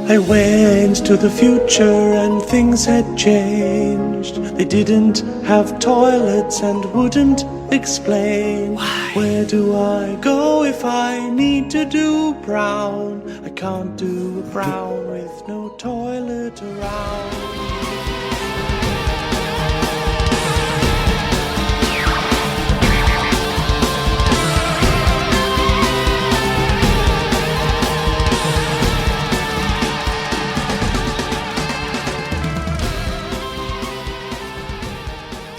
I went to the future and things had changed. They didn't have toilets and wouldn't explain. Why? Where do I go if I need to do brown? I can't do a brown with no toilet around.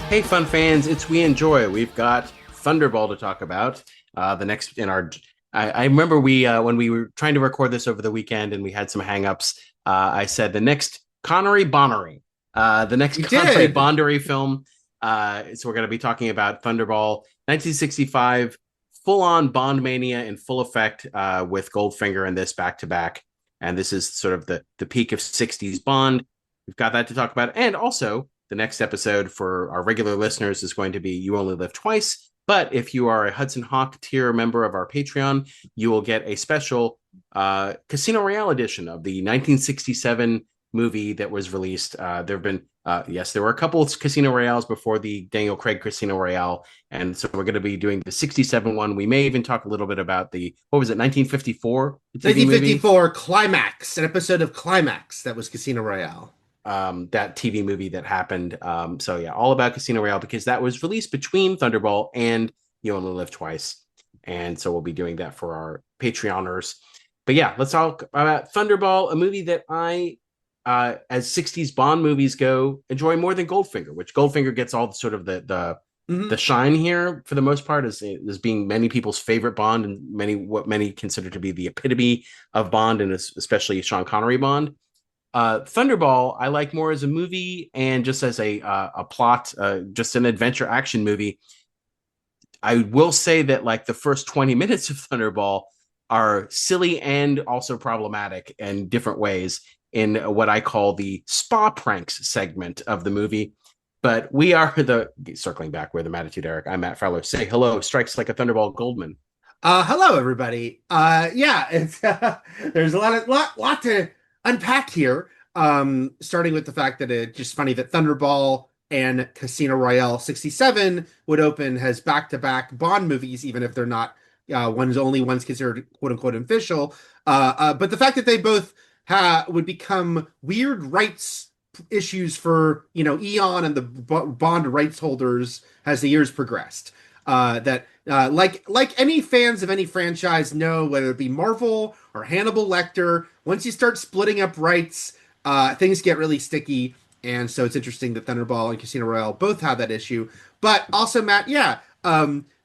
Hey, fun fans, it's We Enjoy. We've got Thunderball to talk about. The next in our, I remember when we were trying to record this over the weekend and we had some hangups. I said the next Connery Bonnery, the next Connery Bondery film. So we're going to be talking about Thunderball, 1965, full-on BondMania in full effect, with Goldfinger in this back to back. And this is sort of the peak of 60s Bond. We've got that to talk about, and also. The next episode for our regular listeners is going to be You Only Live Twice. But if you are a Hudson Hawk tier member of our Patreon, you will get a special Casino Royale edition of the 1967 movie that was released. There have been, there were a couple of Casino Royales before the Daniel Craig Casino Royale. And so we're going to be doing the 67 one. We may even talk a little bit about what was it, 1954? 1954 Climax, an episode of Climax that was Casino Royale. That TV movie that happened. So yeah, all about Casino Royale because that was released between Thunderball and You Only Live Twice. And so we'll be doing that for our Patreoners. But yeah, let's talk about Thunderball, a movie that I, as 60s Bond movies go, enjoy more than Goldfinger, which Goldfinger gets all sort of the shine here for the most part as being many people's favorite Bond and what many consider to be the epitome of Bond and especially Sean Connery Bond. Thunderball, I like more as a movie and just as a plot, just an adventure action movie. I will say that like the first 20 minutes of Thunderball are silly and also problematic in different ways in what I call the spa pranks segment of the movie. But we are circling back, we're the Mattitude Eric. I'm Matt Fowler. Say hello, strikes like a Thunderball Goldman. Hello, everybody. It's there's a lot to unpack here, starting with the fact that it's just funny that Thunderball and Casino Royale 67 would open as back-to-back Bond movies, even if they're not one's considered quote-unquote official. But the fact that they both would become weird rights issues for Eon and the Bond rights holders as the years progressed. Like any fans of any franchise know, whether it be Marvel or Hannibal Lecter, once you start splitting up rights, things get really sticky. And so it's interesting that Thunderball and Casino Royale both have that issue. But also, Matt,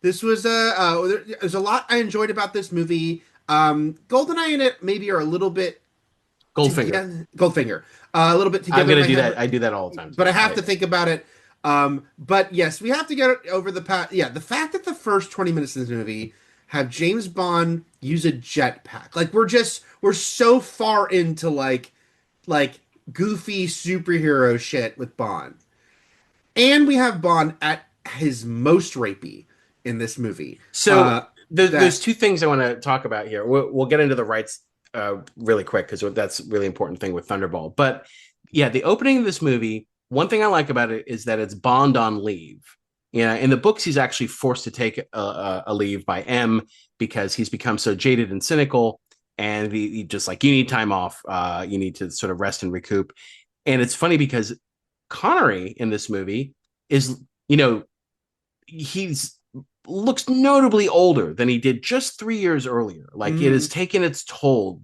this was there's a lot I enjoyed about this movie. GoldenEye and it maybe are a little bit Goldfinger, a little bit together. I'm gonna do that. I do that all the time, but I have to think about it. But yes, we have to get over the fact that the first 20 minutes of this movie have James Bond use a jetpack. Like we're so far into like goofy superhero shit with Bond. And we have Bond at his most rapey in this movie. So there's two things I want to talk about here. We'll get into the rights really quick because that's a really important thing with Thunderball. But yeah, the opening of this movie, one thing I like about it is that it's Bond on leave. Yeah, in the books, he's actually forced to take a leave by M because he's become so jaded and cynical. And he just like, you need time off. You need to sort of rest and recoup. And it's funny because Connery in this movie is, he's looks notably older than he did just 3 years earlier. Like it has taken its toll.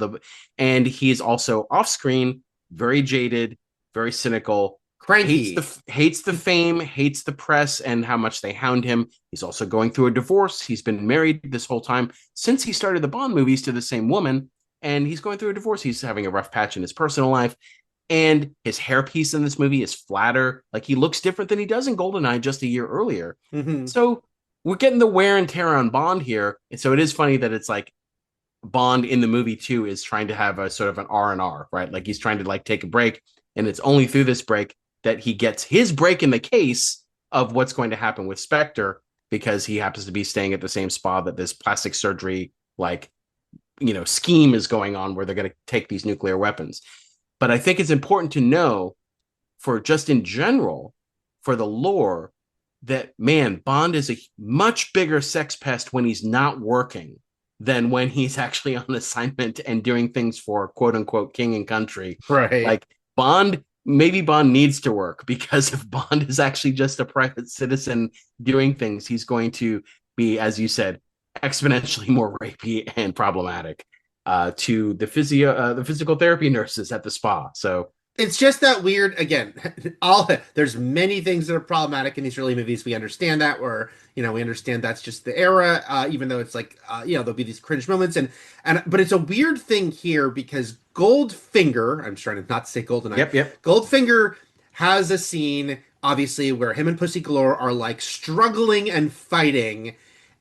And he is also off screen, very jaded, very cynical. Cranky. Hates the fame, hates the press and how much they hound him. He's also going through a divorce. He's been married this whole time since he started the Bond movies to the same woman, and he's going through a divorce. He's having a rough patch in his personal life, and his hairpiece in this movie is flatter. Like he looks different than he does in GoldenEye just a year earlier. Mm-hmm. So we're getting the wear and tear on Bond here, and so it is funny that it's like Bond in the movie too is trying to have a sort of an R&R, right? Like he's trying to like take a break, and it's only through this break that he gets his break in the case of what's going to happen with Spectre, because he happens to be staying at the same spa that this plastic surgery like scheme is going on where they're going to take these nuclear weapons. But I think it's important to know, for just in general, for the lore, that man, Bond is a much bigger sex pest when he's not working than when he's actually on assignment and doing things for quote unquote king and country. Right. Like maybe Bond needs to work, because if Bond is actually just a private citizen doing things, he's going to be, as you said, exponentially more rapey and problematic to the physical therapy nurses at the spa. So it's just that weird, again, there's many things that are problematic in these early movies. We understand that, we understand that's just the era, even though it's like, there'll be these cringe moments, but it's a weird thing here because Goldfinger, I'm trying to not say Goldeneye. Yep. Goldfinger has a scene, obviously, where him and Pussy Galore are like struggling and fighting,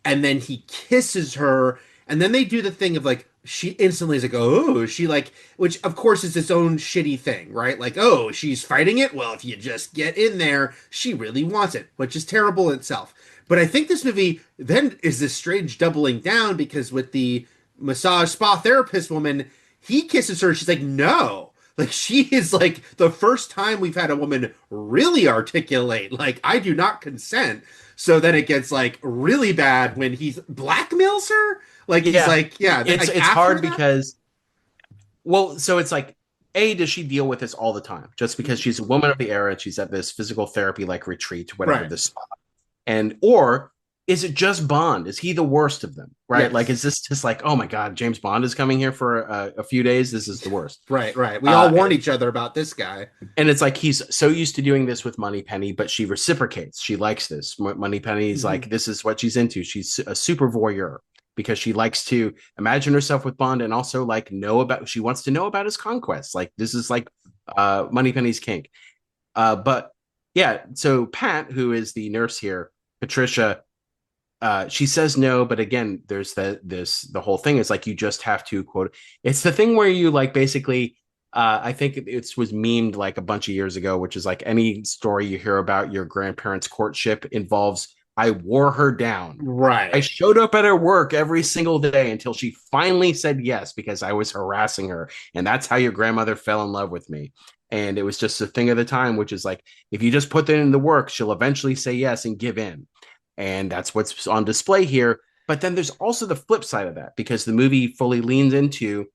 and then he kisses her, and then they do the thing of like, she instantly is like, oh, she like, which of course is its own shitty thing, right? Like, oh, she's fighting it. Well, if you just get in there, she really wants it, which is terrible in itself. But I think this movie then is this strange doubling down, because with the massage spa therapist woman, he kisses her. She's like, no. Like, she is like the first time we've had a woman really articulate, like, I do not consent. So then it gets like really bad when he blackmails her. Like, he's like, yeah, it's like, hard that? because, so it's like, does she deal with this all the time just because she's a woman of the era and she's at this physical therapy like retreat, whatever, Right. this spot, or is it just Bond? Is he the worst of them? Right? Yes. Like, is this just like, oh my God, James Bond is coming here for a few days? This is the worst. Right. We all warn each other about this guy. And it's like, he's so used to doing this with Moneypenny, but she reciprocates. She likes this. Moneypenny's like, this is what she's into. She's a super voyeur because she likes to imagine herself with Bond and also like she wants to know about his conquests. Like, this is like Moneypenny's kink. But yeah, so Pat, who is the nurse here, Patricia, she says no, but again, there's the whole thing is like, you just have to quote. It's the thing where you like basically, I think it was memed like a bunch of years ago, which is like, any story you hear about your grandparents' courtship involves, I wore her down. Right. I showed up at her work every single day until she finally said yes because I was harassing her. And that's how your grandmother fell in love with me. And it was just a thing of the time, which is like, if you just put that in the work, she'll eventually say yes and give in. And that's what's on display here. But then there's also the flip side of that, because the movie fully leans into,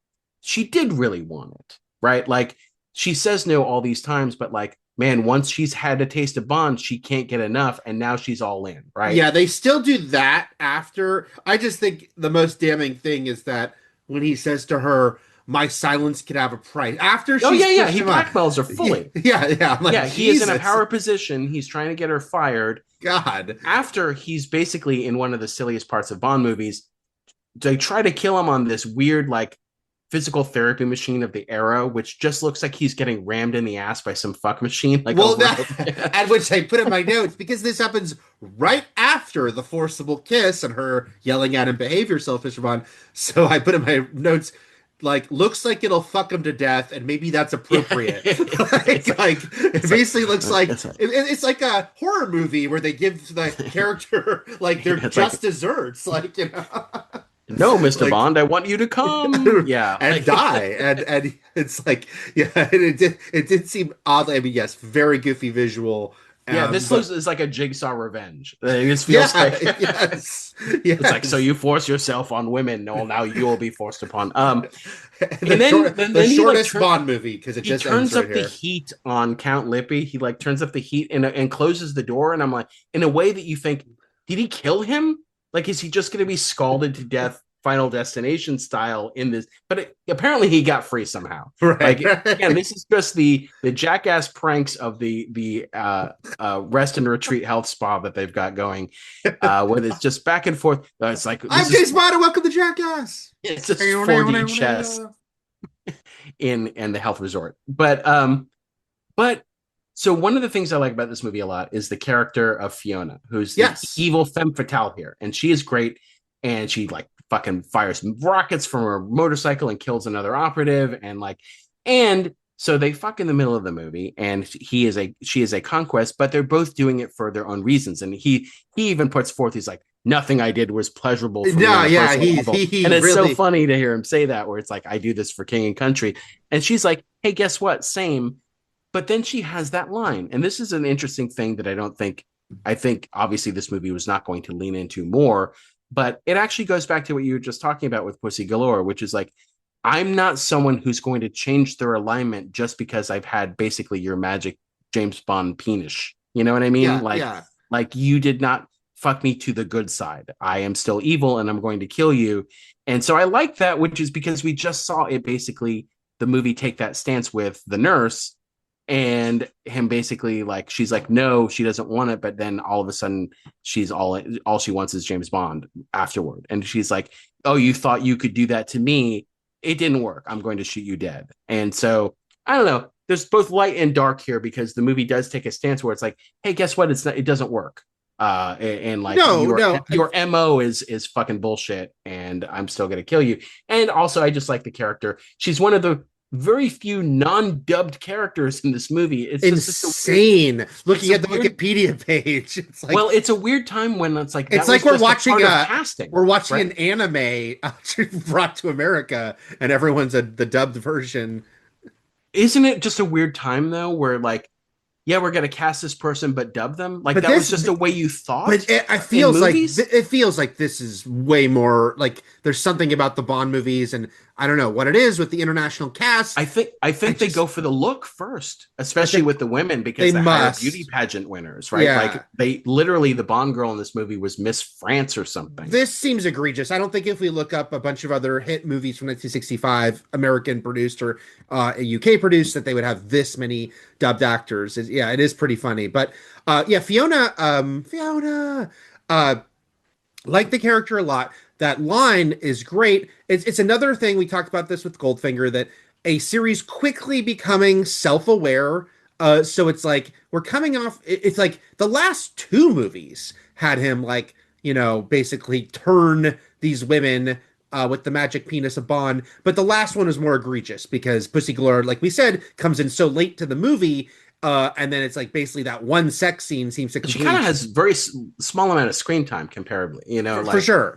she did really want it, right? Like, she says no all these times, but like, man, once she's had a taste of Bond, she can't get enough, and now she's all in, right? Yeah, they still do that after. I just think the most damning thing is that when he says to her, my silence could have a price. After she's he blackmails her fully. Yeah. I'm like, he is in a power position. He's trying to get her fired. God. After he's basically in one of the silliest parts of Bond movies, they try to kill him on this weird, like, physical therapy machine of the era, which just looks like he's getting rammed in the ass by some fuck machine. Like, at which I put in my notes, because this happens right after the forcible kiss and her yelling at him, behave yourself, Mr. Bond. So I put in my notes, like, looks like it'll fuck him to death, and maybe that's appropriate. It basically looks like it's like a horror movie where they give the character like their just desserts, like, you know. No, Mr. Like, Bond, I want you to come. Yeah. And die. And it's like, yeah, it did seem oddly, I mean, yes, very goofy visual. Yeah, this is like a Jigsaw revenge. This feels like yes. It's like, so you force yourself on women. Well, now you will be forced upon. And then the shortest like, Bond movie, because it just turns right up the heat on Count Lippy. He like turns up the heat and closes the door. And I'm like, in a way that you think, did he kill him? Like, is he just going to be scalded to death, Final Destination style in this? But apparently he got free somehow. Right. Like, again, this is just the jackass pranks of the rest and retreat health spa that they've got going, where it's just back and forth. It's like, I'm James Bond, and welcome to Jackass. It's just 4D chess in the health resort. But so one of the things I like about this movie a lot is the character of Fiona, who's the evil femme fatale here. And she is great. And she like fucking fires rockets from her motorcycle and kills another operative. And so they fuck in the middle of the movie, and she is a conquest, but they're both doing it for their own reasons. And he even puts forth, he's like, nothing I did was pleasurable for me No, on a yeah, personal level. he And it's so really funny to hear him say that, where it's like, I do this for king and country. And she's like, hey, guess what? Same. But then she has that line. And this is an interesting thing that I think obviously this movie was not going to lean into more, but it actually goes back to what you were just talking about with Pussy Galore, which is like, I'm not someone who's going to change their alignment just because I've had basically your magic James Bond penis. You know what I mean? yeah, yeah. Like you did not fuck me to the good side. I am still evil and I'm going to kill you. And so I like that, which is because we just saw it basically the movie take that stance with the nurse and him basically like she's like no she doesn't want it, but then all of a sudden she's all she wants is James Bond afterward, and she's like, oh, you thought you could do that to me, it didn't work, I'm going to shoot you dead. And so I don't know, there's both light and dark here because the movie does take a stance where it's like, hey, guess what, it doesn't work, and like No, no. your mo is fucking bullshit and I'm still gonna kill you. And also I just like the character, she's one of the very few non-dubbed characters in this movie. It's insane. Looking at the Wikipedia page, it's like, well, it's a weird time when it's like it's like we're watching casting. We're watching right? an anime brought to America, and everyone's the dubbed version. Isn't it just a weird time though, where like, yeah, we're gonna cast this person, but dub them like that was just a way you thought. But it feels like this is way more like there's something about the Bond movies, and I don't know what it is with the international cast. I think they go for the look first, especially with the women, because they hire beauty pageant winners, right? Yeah. Like they literally, the Bond girl in this movie was Miss France or something. This seems egregious. I don't think if we look up a bunch of other hit movies from 1965, American produced or UK produced, that they would have this many dubbed actors. Yeah, it is pretty funny. But Fiona, like the character a lot. That line is great. It's another thing, we talked about this with Goldfinger, that a series quickly becoming self-aware. So it's like we're coming off. It's like the last two movies had him like, basically turn these women with the magic penis of Bond. But the last one is more egregious because Pussy Galore, like we said, comes in so late to the movie. And then it's like basically that one sex scene seems to completely... She kind of has very small amount of screen time comparably,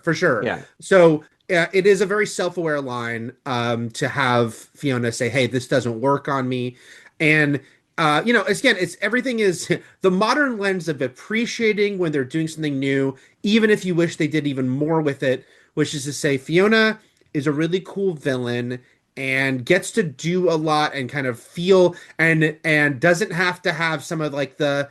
for sure. Yeah. So it is a very self-aware line to have Fiona say, hey, this doesn't work on me. And again, everything is the modern lens of appreciating when they're doing something new, even if you wish they did even more with it, which is to say Fiona is a really cool villain and gets to do a lot and kind of feel and doesn't have to have some of like the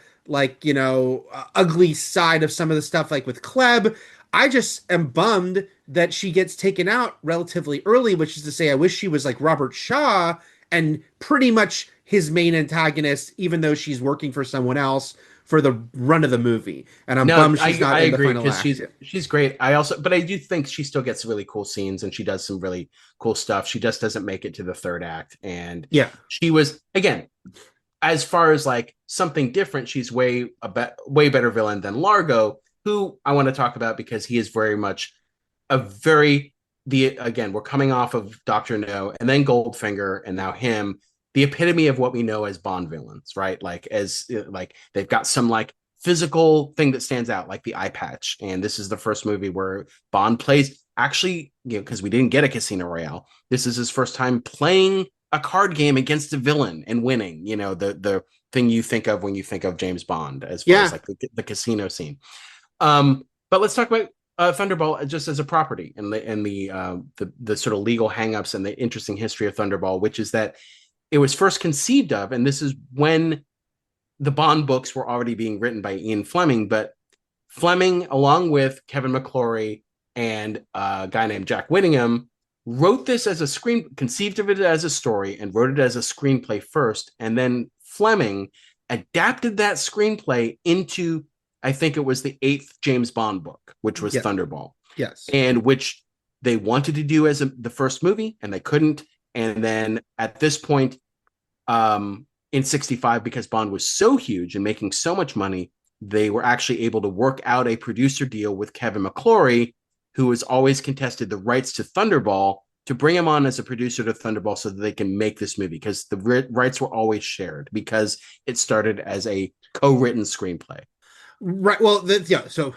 ugly side of some of the stuff like with Kleb. I just am bummed that she gets taken out relatively early, which is to say I wish she was like Robert Shaw and pretty much his main antagonist, even though she's working for someone else for the run of the movie. And I'm bummed she's not in the final act. She's great. But I do think she still gets really cool scenes and she does some really cool stuff. She just doesn't make it to the third act. And she was, again, as far as like something different, she's way better villain than Largo, who I want to talk about because he is very much again, we're coming off of Dr. No and then Goldfinger and now him, the epitome of what we know as Bond villains, right? Like they've got some like physical thing that stands out, like the eye patch. And this is the first movie where Bond plays actually, because we didn't get a Casino Royale. This is his first time playing a card game against a villain and winning, the thing you think of when you think of James Bond as far as like the casino scene. But let's talk about Thunderball just as a property and the sort of legal hangups and the interesting history of Thunderball, which is that it was first conceived of, and this is when the Bond books were already being written by Ian Fleming, but Fleming, along with Kevin McClory and a guy named Jack Whittingham, wrote this as conceived of it as a story and wrote it as a screenplay first, and then Fleming adapted that screenplay into, I think it was the 8th James Bond book, which was Thunderball. Yes. And which they wanted to do as the first movie, and they couldn't. And then at this point, in 65, because Bond was so huge and making so much money, they were actually able to work out a producer deal with Kevin McClory, who has always contested the rights to Thunderball, to bring him on as a producer to Thunderball so that they can make this movie, because the rights were always shared because it started as a co-written screenplay. Right. Well, so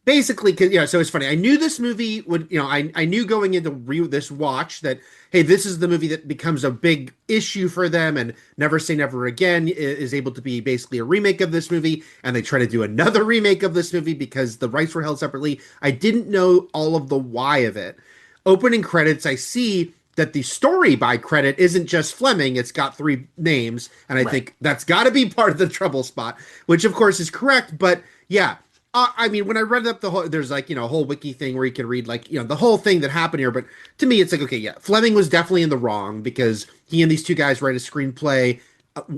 basically, so it's funny. I knew this movie would, I knew going into this watch that, hey, this is the movie that becomes a big issue for them, and Never Say Never Again is able to be basically a remake of this movie, and they try to do another remake of this movie because the rights were held separately. I didn't know all of the why of it. Opening credits, I see that the story by credit isn't just Fleming, it's got three names, and I think that's got to be part of the trouble spot, which of course is correct, but yeah. I mean, when I read up the whole, there's like, a whole wiki thing where you can read like, the whole thing that happened here. But to me, it's like, okay, yeah, Fleming was definitely in the wrong because he and these two guys write a screenplay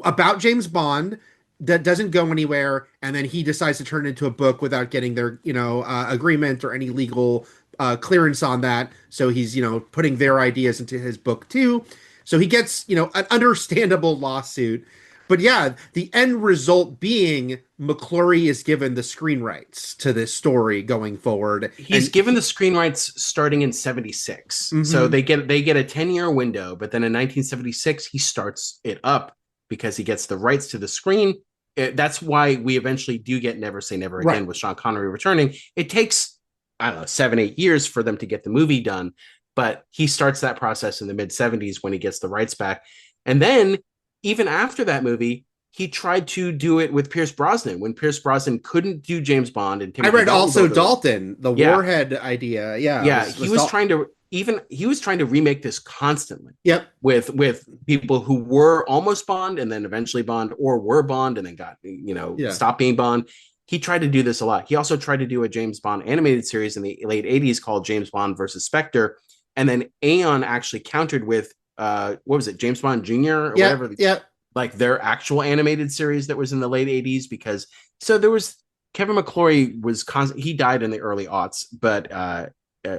about James Bond that doesn't go anywhere. And then he decides to turn it into a book without getting their, agreement or any legal clearance on that. So he's, putting their ideas into his book too. So he gets, an understandable lawsuit. But yeah, the end result being McClory is given the screen rights to this story going forward. He's given the screen rights starting in 76. Mm-hmm. So they get a 10-year window, but then in 1976 he starts it up because he gets the rights to the screen. That's why we eventually do get Never Say Never Again with Sean Connery returning. It takes, I don't know, 7-8 years for them to get the movie done, but he starts that process in the mid-70s when he gets the rights back. And then even after that movie, he tried to do it with Pierce Brosnan when Pierce Brosnan couldn't do James Bond. And Timothy Dalton, the Warhead idea. Yeah. He was trying to remake this constantly. Yep. With people who were almost Bond and then eventually Bond, or were Bond and then got, stopped being Bond. He tried to do this a lot. He also tried to do a James Bond animated series in the late 80s called James Bond versus Spectre. And then Aeon actually countered with, what was it, James Bond Jr. or whatever? Yeah. Like their actual animated series that was in the late 80s, because there was Kevin McClory was he died in the early aughts, but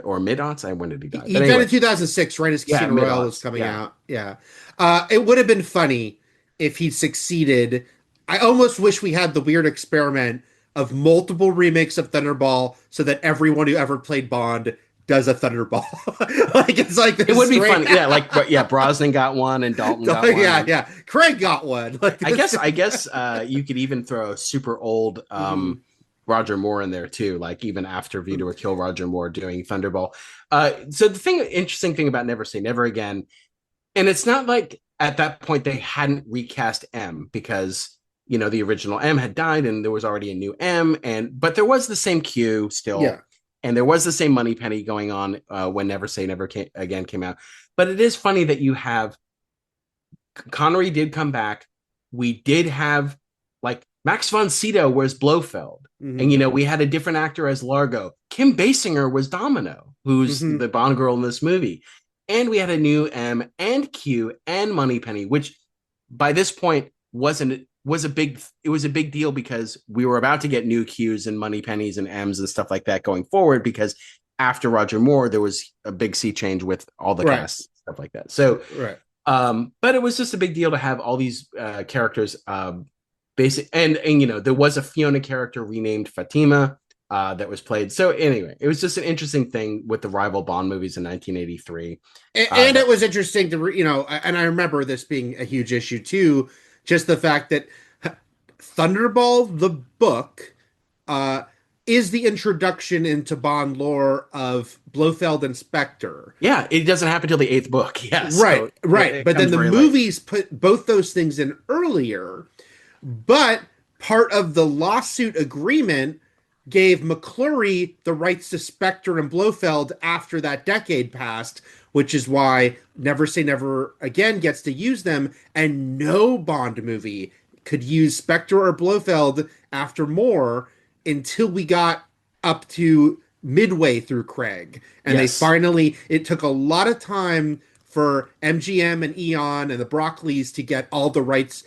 or mid aughts. When did he die? He died in 2006, right as Casino Royale was coming out. Yeah. It would have been funny if he succeeded. I almost wish we had the weird experiment of multiple remakes of Thunderball so that everyone who ever played Bond does a Thunderball. It would be funny. Brosnan got one and Dalton got one. Yeah. Craig got one. I guess you could even throw a super old Roger Moore in there too, like even after View to a Kill, Roger Moore doing Thunderball. So the interesting thing about Never Say Never Again, and it's not like at that point they hadn't recast M because the original M had died and there was already a new M, but there was the same Q still. Yeah. And there was the same Moneypenny going on when Never Say Never Again came out. But it is funny that you have Connery did come back. We did have like Max von Sydow was Blofeld. Mm-hmm. And, we had a different actor as Largo. Kim Basinger was Domino, who's the Bond girl in this movie. And we had a new M and Q and Moneypenny, which by this point was a big deal because we were about to get new Qs and Moneypennies and M's and stuff like that going forward, because after Roger Moore there was a big sea change with all the cast stuff like that. So but it was just a big deal to have all these characters basic and there was a Fiona character renamed Fatima that was played. So anyway, it was just an interesting thing with the rival Bond movies in 1983. And it was interesting to and I remember this being a huge issue too. Just the fact that Thunderball, the book, is the introduction into Bond lore of Blofeld and Spectre. Yeah, it doesn't happen till the 8th book. Yes, right. But then the movies put both those things in earlier. But part of the lawsuit agreement gave McClory the rights to Spectre and Blofeld after that decade passed, which is why Never Say Never Again gets to use them, and no Bond movie could use Spectre or Blofeld after Moore until we got up to midway through Craig. And it took a lot of time for MGM and Eon and the Broccoli's to get all the rights,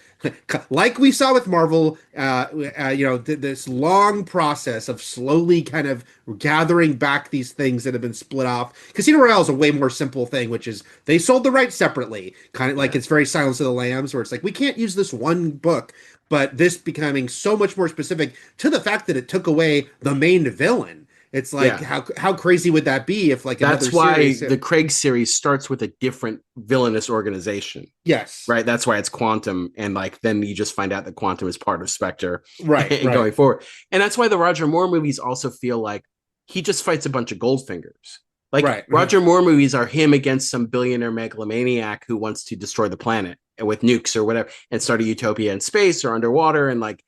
like we saw with Marvel, this long process of slowly kind of gathering back these things that have been split off. Casino Royale is a way more simple thing, which is they sold the rights separately, kind of like it's very Silence of the Lambs, where it's like, we can't use this one book, but this becoming so much more specific to the fact that it took away the main villain. It's like, how crazy would that be if like that's why the Craig series starts with a different villainous organization. Yes. Right. That's why it's Quantum. And like, then you just find out that Quantum is part of Spectre. Right. Going forward. And that's why the Roger Moore movies also feel like he just fights a bunch of Goldfingers. Like Right. Roger Moore movies are him against some billionaire megalomaniac who wants to destroy the planet with nukes or whatever and start a utopia in space or underwater. And like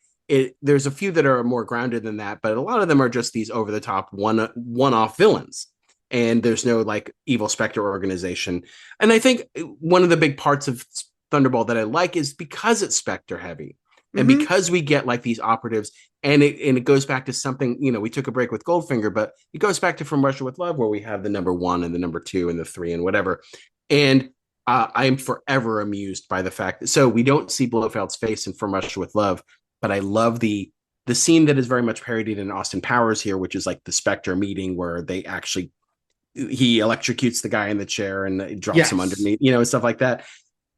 there's a few that are more grounded than that, but a lot of them are just these over the top one-off villains. And there's no like evil Spectre organization. And I think one of the big parts of Thunderball that I like is because it's Spectre heavy. And because we get like these operatives, and it goes back to something, we took a break with Goldfinger, but it goes back to From Russia with Love, where we have the number 1 and the number 2 and the 3 and whatever. And I am forever amused by the fact that, so we don't see Blofeld's face in From Russia with Love, but I love the scene that is very much parodied in Austin Powers here, which is like the Spectre meeting where he electrocutes the guy in the chair and drops him underneath, and stuff like that.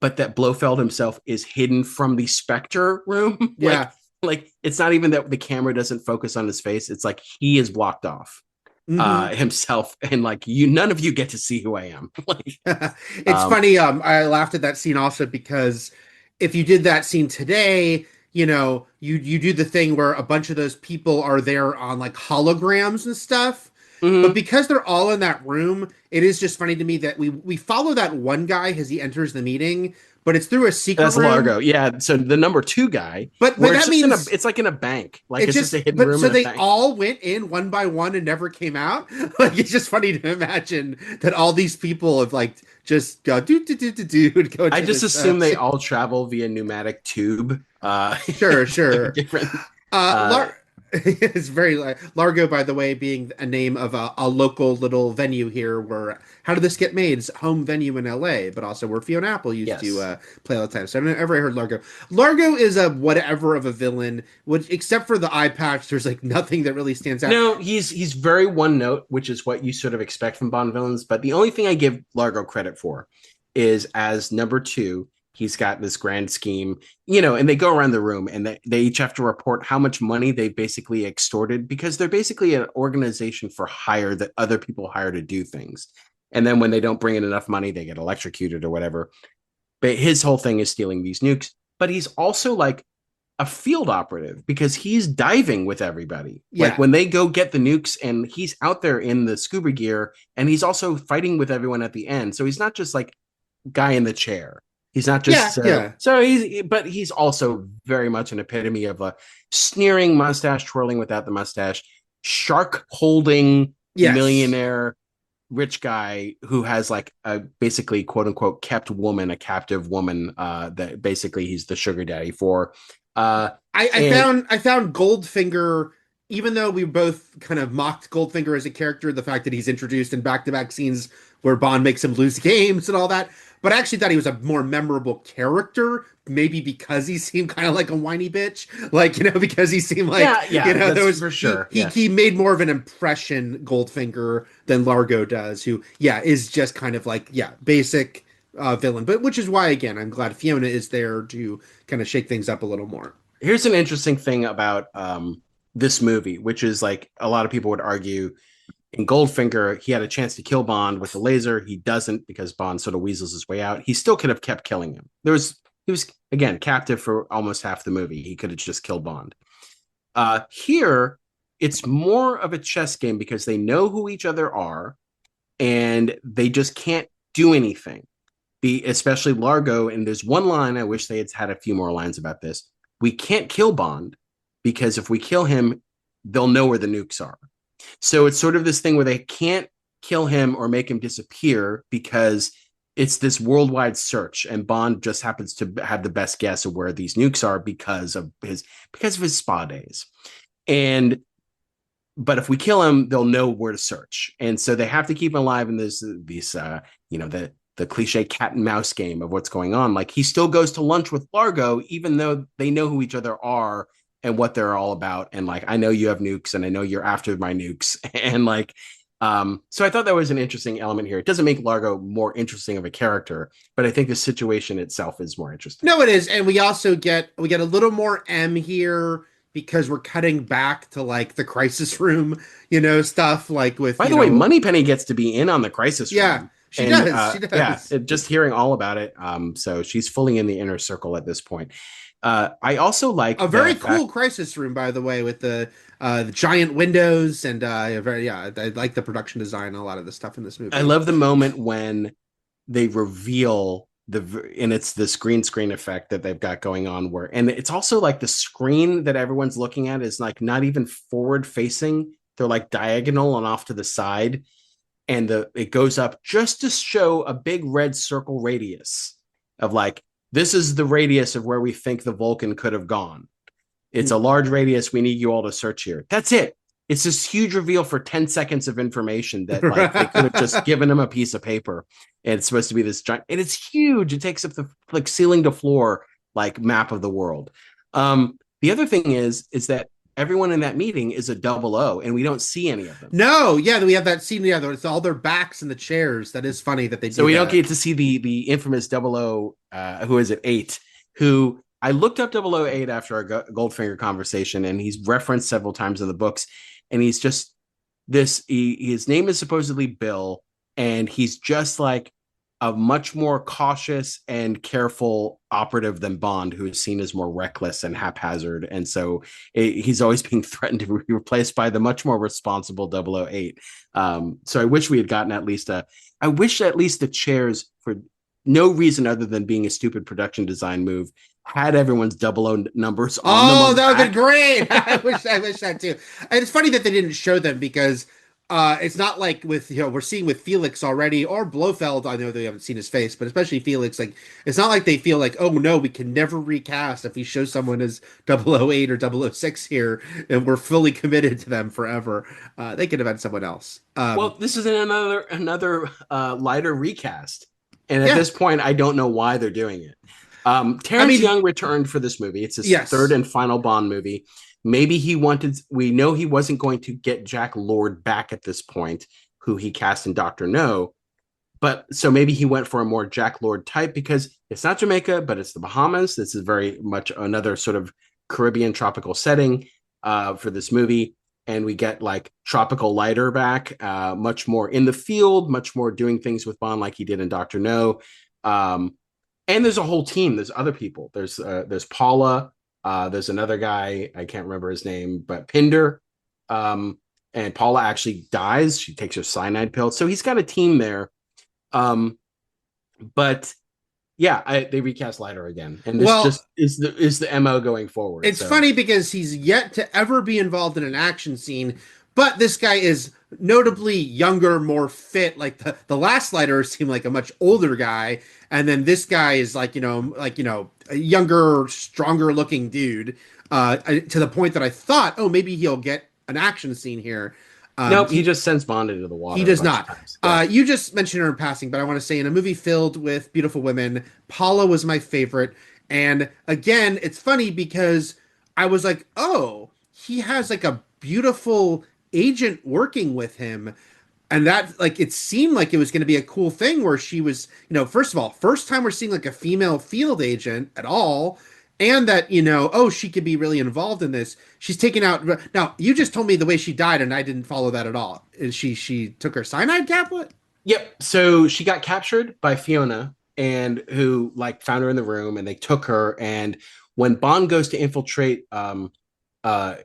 But that Blofeld himself is hidden from the Spectre room. Yeah. like it's not even that the camera doesn't focus on his face. It's like he is blocked off himself. And like none of you get to see who I am. It's funny. I laughed at that scene also because if you did that scene today, you do the thing where a bunch of those people are there on like holograms and stuff. But because they're all in that room, it is just funny to me that we follow that one guy as he enters the meeting, but it's through a secret room. That's Largo, yeah. So the number 2 guy, but that means it's like in a bank, like it's just a hidden room. So they bank. all went in one by one and never came out. Like it's just funny to imagine that all these people have like just go do. I just assume they all travel via pneumatic tube. Sure. Different. It's very Largo, by the way, being a name of a local little venue here where How Did This Get Made? It's home venue in LA, but also where Fiona Apple used to play all the time. So I've never heard Largo. Largo is a whatever of a villain, which except for the eye patch, there's like nothing that really stands out. No, he's very one note, which is what you sort of expect from Bond villains. But the only thing I give Largo credit for is as number 2. He's got this grand scheme, and they go around the room and they each have to report how much money they basically extorted because they're basically an organization for hire that other people hire to do things. And then when they don't bring in enough money, they get electrocuted or whatever. But his whole thing is stealing these nukes. But he's also like a field operative because he's diving with everybody. Yeah. Like when they go get the nukes and he's out there in the scuba gear and he's also fighting with everyone at the end. So he's not just like guy in the chair. He's not just So he's also very much an epitome of a sneering mustache twirling without the mustache, shark holding millionaire rich guy who has like a basically quote unquote kept woman, a captive woman that basically he's the sugar daddy for. I found Goldfinger, even though we both kind of mocked Goldfinger as a character, the fact that he's introduced in back-to-back scenes where Bond makes him lose games and all that. But I actually thought he was a more memorable character, maybe because he seemed kind of like a whiny bitch, because he seemed like, there was for sure. He made more of an impression, Goldfinger, than Largo does, who, is just kind of like, basic villain. But which is why, again, I'm glad Fiona is there to kind of shake things up a little more. Here's an interesting thing about this movie, which is like a lot of people would argue. In Goldfinger, he had a chance to kill Bond with the laser. He doesn't because Bond sort of weasels his way out. He still could have kept killing him. He was again captive for almost half the movie. He could have just killed Bond. Here, it's more of a chess game because they know who each other are, and they just can't do anything. Especially Largo. And there's one line I wish they had a few more lines about this. We can't kill Bond because if we kill him, they'll know where the nukes are. So it's sort of this thing where they can't kill him or make him disappear because it's this worldwide search, and Bond just happens to have the best guess of where these nukes are because of his spa days. But if we kill him, they'll know where to search, and so they have to keep him alive in these the cliche cat and mouse game of what's going on. Like he still goes to lunch with Largo, even though they know who each other are and what they're all about. And like, I know you have nukes and I know you're after my nukes. And like, so I thought that was an interesting element here. It doesn't make Largo more interesting of a character, but I think the situation itself is more interesting. No, it is. And we also get a little more M here because we're cutting back to like the crisis room, stuff like with, by the way, Moneypenny gets to be in on the crisis room. Yeah. She And does. She yeah, does. just hearing all about it. So she's fully in the inner circle at this point. I also like A the very fact cool crisis room, by the way, with the giant windows and very yeah. I like the production design. A lot of the stuff in this I movie. love the moment when they reveal and it's this green screen effect that they've got going on where, and it's also like the screen that everyone's looking at is like not even forward facing. They're like diagonal and off to the side. And it goes up just to show a big red circle radius of like, this is the radius of where we think the Vulcan could have gone. It's a large radius. We need you all to search here. That's it. It's this huge reveal for 10 seconds of information that like they could have just given him a piece of paper. And it's supposed to be this giant, and it's huge. It takes up the like ceiling to floor like map of the world. The other thing is that everyone in that meeting is a 00, and we don't see any of them. No, yeah, we have that scene. Yeah, it's all their backs in the chairs. That is funny that they do. So we that. don't get to see the infamous 00. Who is it? 8. Who I looked up 008 after our Goldfinger conversation, and he's referenced several times in the books. And he's just this. His name is supposedly Bill, and he's just like a much more cautious and careful operative than Bond, who is seen as more reckless and haphazard. And so he's always being threatened to be replaced by the much more responsible 008. So I wish we had gotten I wish at least the chairs, for no reason other than being a stupid production design move, had everyone's 00 numbers on them. Oh, that would have been great. I wish that too. And it's funny that they didn't show them because it's not like with, we're seeing with Felix already or Blofeld. I know they haven't seen his face, but especially Felix, like, it's not like they feel like, oh no, we can never recast if we show someone as 008 or 006 here and we're fully committed to them forever. They could have had someone else. Well, this is another lighter recast. And at this point, I don't know why they're doing it. Terrence Young returned for this movie. It's his third and final Bond movie. Maybe we know he wasn't going to get Jack Lord back at this point, who he cast in Dr. No. But so maybe he went for a more Jack Lord type because it's not Jamaica, but it's the Bahamas. This is very much another sort of Caribbean tropical setting for this movie. And we get like tropical lighter back, much more in the field, much more doing things with Bond like he did in Dr. No. And there's a whole team. There's other people. There's Paula. There's another guy. I can't remember his name, but Pinder. And Paula actually dies. She takes her cyanide pill. So he's got a team there. But yeah, they recast Leiter again, and this just is the MO going forward. It's funny because he's yet to ever be involved in an action scene, but this guy is notably younger, more fit. Like the last Leiter seemed like a much older guy, and then this guy is like a younger, stronger looking dude. To the point that I thought, oh, maybe he'll get an action scene here. Nope, he just sends Bond into the water. He does not. You just mentioned her in passing, but I want to say in a movie filled with beautiful women, Paula was my favorite. And again, it's funny because I was like, oh, he has like a beautiful agent working with him. And that, like, it seemed like it was going to be a cool thing where she was, first of all, first time we're seeing like a female field agent at all. And that, oh, she could be really involved in this. She's taken out. Now, you just told me the way she died, and I didn't follow that at all. Is she took her cyanide tablet? Yep. So she got captured by Fiona, and who like found her in the room, and they took her. And when Bond goes to infiltrate Largo's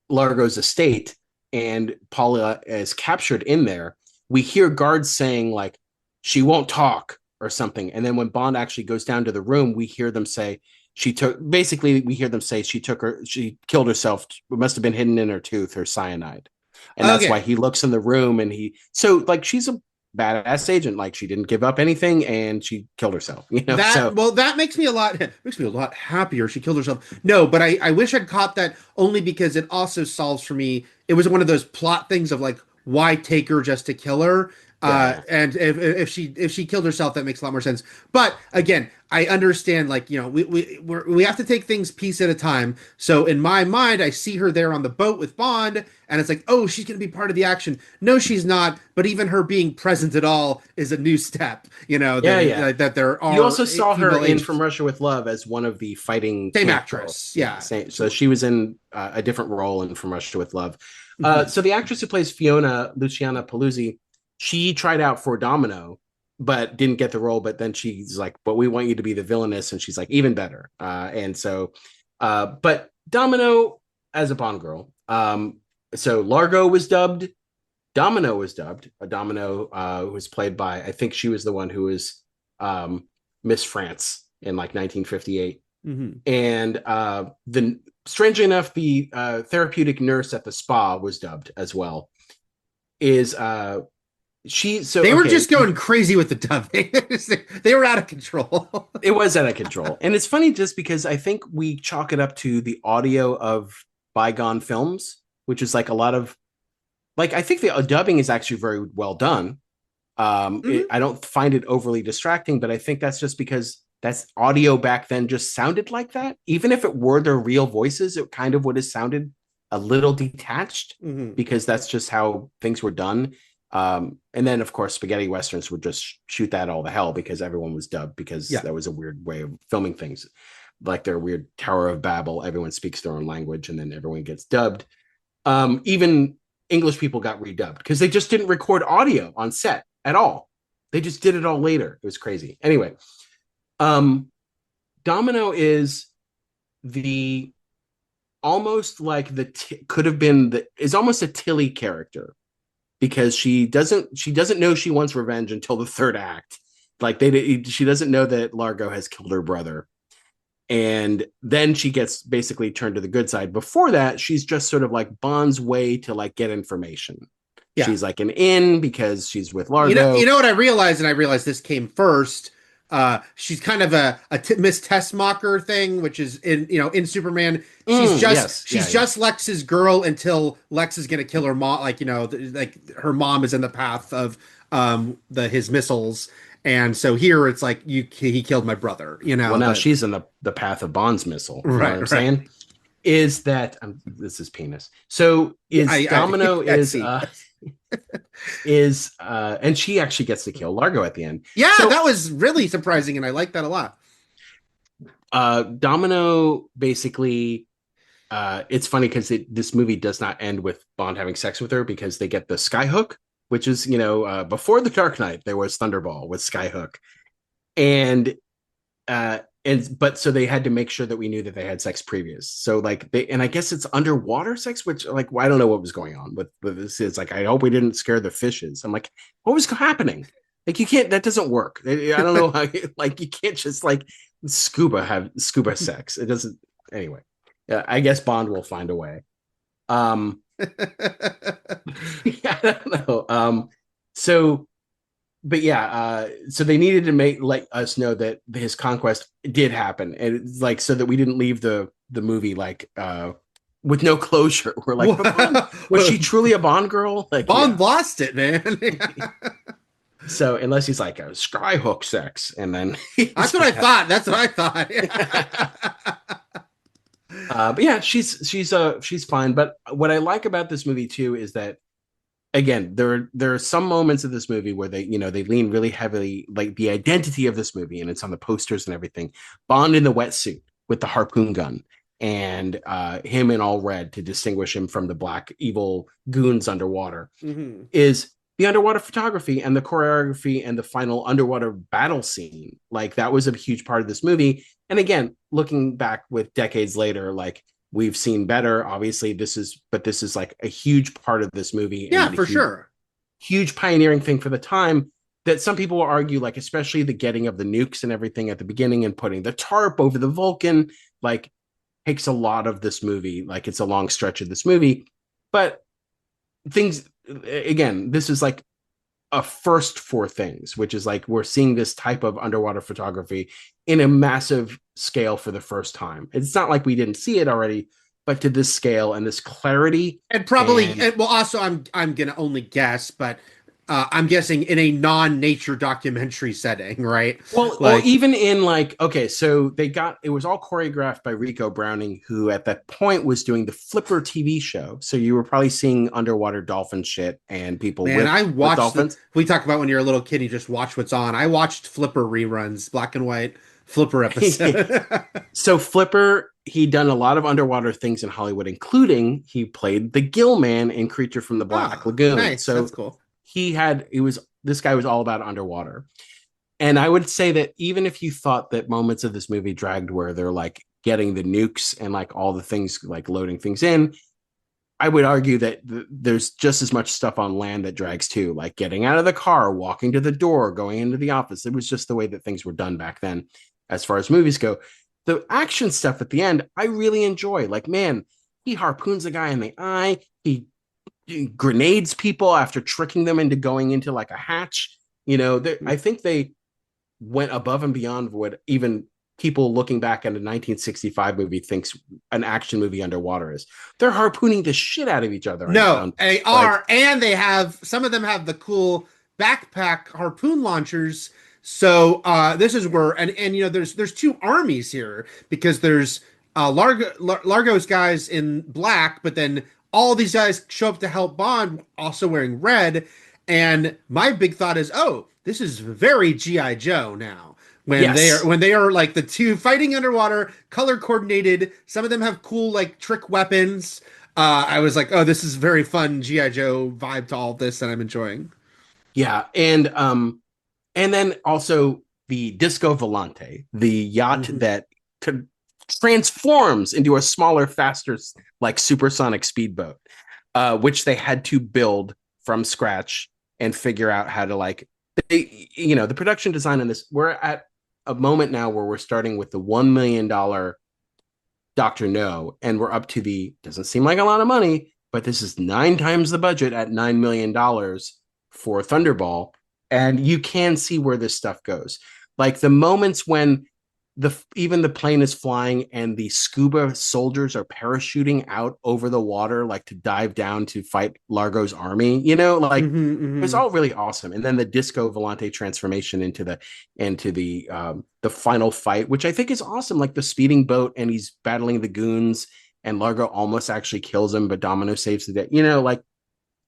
estate, and Paula is captured in there, we hear guards saying like she won't talk or something. And then when Bond actually goes down to the room, we hear them say. We hear them say she killed herself. It must have been hidden in her tooth, her cyanide. And that's why he looks in the room and she's a badass agent. Like she didn't give up anything and she killed herself. That makes me a lot happier. She killed herself. No, but I wish I'd caught that only because it also solves for me. It was one of those plot things of like, why take her just to kill her? And if she killed herself, that makes a lot more sense. But again, I understand, like, we have to take things piece at a time. So in my mind, I see her there on the boat with Bond, and it's like, oh, she's going to be part of the action. No, she's not. But even her being present at all is a new step. That there are. You also saw her in From Russia with Love as one of the fighting same actress. Yeah. So she was in a different role in From Russia with Love. So the actress who plays Fiona, Luciana Paluzzi, she tried out for Domino, but didn't get the role. But then she's like, "But we want you to be the villainess," and she's like, "Even better." And so, but Domino as a Bond girl. So Largo was dubbed. Domino was dubbed. A Domino was played by, I think she was the one who was Miss France in like 1958. Mm-hmm. And the strangely enough, the therapeutic nurse at the spa was dubbed as well. Is they were just going crazy with the dubbing. They were out of control. It was out of control. And it's funny just because I think we chalk it up to the audio of bygone films, which is like a lot of, like, I think the dubbing is actually very well done. I don't find it overly distracting, but I think that's just because that's audio back then just sounded like that. Even if it were their real voices, it kind of would have sounded a little detached because that's just how things were done. And then, of course, spaghetti westerns would just shoot that all to hell because everyone was dubbed because that was a weird way of filming things. Like their weird Tower of Babel, everyone speaks their own language and then everyone gets dubbed. Even English people got redubbed because they just didn't record audio on set at all. They just did it all later. It was crazy. Anyway, Domino is the almost like could have been is almost a Tilly character because she doesn't know she wants revenge until the third act. Like she doesn't know that Largo has killed her brother. And then she gets basically turned to the good side. Before that, she's just sort of like Bond's way to like get information. Yeah. She's like an in because she's with Largo. You know what I realized, and I realized this came first. She's kind of a Miss Tessmacher thing, which is in Superman. She's just Lex's girl until Lex is going to kill her mom. Like like her mom is in the path of his missiles. And so here it's like he killed my brother, Well, now she's in the path of Bond's missile. You know what I'm saying? Is that this is penis? So Domino and she actually gets to kill Largo at the end. Yeah, so, that was really surprising, and I like that a lot. Domino basically, it's funny because this movie does not end with Bond having sex with her because they get the skyhook. Which is, before the Dark Knight, there was Thunderball with Skyhook. But so they had to make sure that we knew that they had sex previous. So like and I guess it's underwater sex, which like, I don't know what was going on with this. It's like, I hope we didn't scare the fishes. I'm like, what was happening? Like, you can't, that doesn't work. I don't know how, like, you can't just like have scuba sex. It doesn't, anyway. I guess Bond will find a way. Yeah, I don't know. So they needed to let us know that his conquest did happen, and it's like so that we didn't leave the movie like with no closure. We're like, was she truly a Bond girl? Like Bond lost it, man. So unless he's like a skyhook sex, and then that's what I thought. That's what I thought. But yeah, she's fine. But what I like about this movie too is that, again, there are some moments of this movie where they lean really heavily, like the identity of this movie, and it's on the posters and everything. Bond in the wetsuit with the harpoon gun, and him in all red to distinguish him from the black evil goons underwater, is the underwater photography and the choreography and the final underwater battle scene. Like, that was a huge part of this movie. And again, looking back with decades later, like, we've seen better. Obviously, this is like a huge part of this movie. Yeah, for sure. Huge pioneering thing for the time that some people will argue, like, especially the getting of the nukes and everything at the beginning and putting the tarp over the Vulcan, like, takes a lot of this movie. Like, it's a long stretch of this movie. But things, again, this is like a first for things, which is like we're seeing this type of underwater photography in a massive scale for the first time. It's not like we didn't see it already, but to this scale and this clarity. And probably, well, also I'm gonna only guess, but I'm guessing in a non-nature documentary setting, right? Well, even in like, okay, so it was all choreographed by Rico Browning, who at that point was doing the Flipper TV show. So you were probably seeing underwater dolphin shit and people with dolphins. We talk about when you're a little kid, you just watch what's on. I watched Flipper reruns, black and white Flipper episode. So Flipper, he'd done a lot of underwater things in Hollywood, including he played the gill man in Creature from the Black Lagoon. Nice. So that's cool. this guy was all about underwater. And I would say that even if you thought that moments of this movie dragged where they're like getting the nukes and like all the things like loading things in, I would argue that there's just as much stuff on land that drags too, like getting out of the car, walking to the door, going into the office. It was just the way that things were done back then, as far as movies go. The action stuff at the end, I really enjoy. Like, man, he harpoons a guy in the eye. He grenades people after tricking them into going into like a hatch. I think they went above and beyond what even people looking back at a 1965 movie thinks an action movie underwater is. They're harpooning the shit out of each other. No, they are, and they have some of them have the cool backpack harpoon launchers. So this is where there's two armies here because there's Largo's guys in black, but then all these guys show up to help Bond, also wearing red. And my big thought is, oh, this is very G.I. Joe now. When they are like the two fighting underwater, color coordinated. Some of them have cool like trick weapons. I was like, oh, this is very fun G.I. Joe vibe to all this that I'm enjoying. Yeah, and then also the Disco Volante, the yacht that transforms into a smaller, faster, like supersonic speedboat, which they had to build from scratch and figure out how to the production design on this. We're at a moment now where we're starting with the $1 million Dr. No, and we're up to doesn't seem like a lot of money, but this is 9 times the budget at $9 million for Thunderball. And you can see where this stuff goes. Like the moments when even the plane is flying and the scuba soldiers are parachuting out over the water, like to dive down to fight Largo's army, it's all really awesome. And then the Disco Volante transformation into the final fight, which I think is awesome. Like the speeding boat and he's battling the goons and Largo almost actually kills him, but Domino saves the day,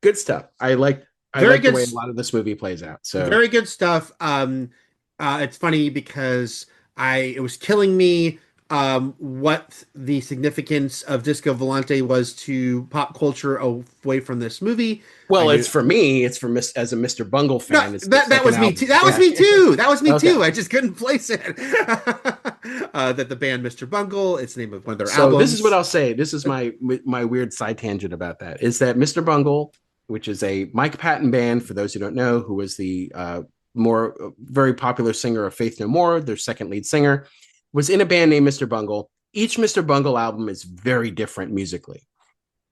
good stuff. I like the way a lot of this movie plays out. So very good stuff. It's funny because it was killing me what the significance of Disco Volante was to pop culture away from this movie. Well, as a Mr. Bungle fan. No, that was me too. That was me too. That was me too. I just couldn't place it. That the band Mr. Bungle, it's the name of one of their albums. So this is what I'll say. This is my weird side tangent about that. Is that Mr. Bungle, which is a Mike Patton band, for those who don't know, who was the very popular singer of Faith No More, their second lead singer, was in a band named Mr. Bungle. Each Mr. Bungle album is very different musically.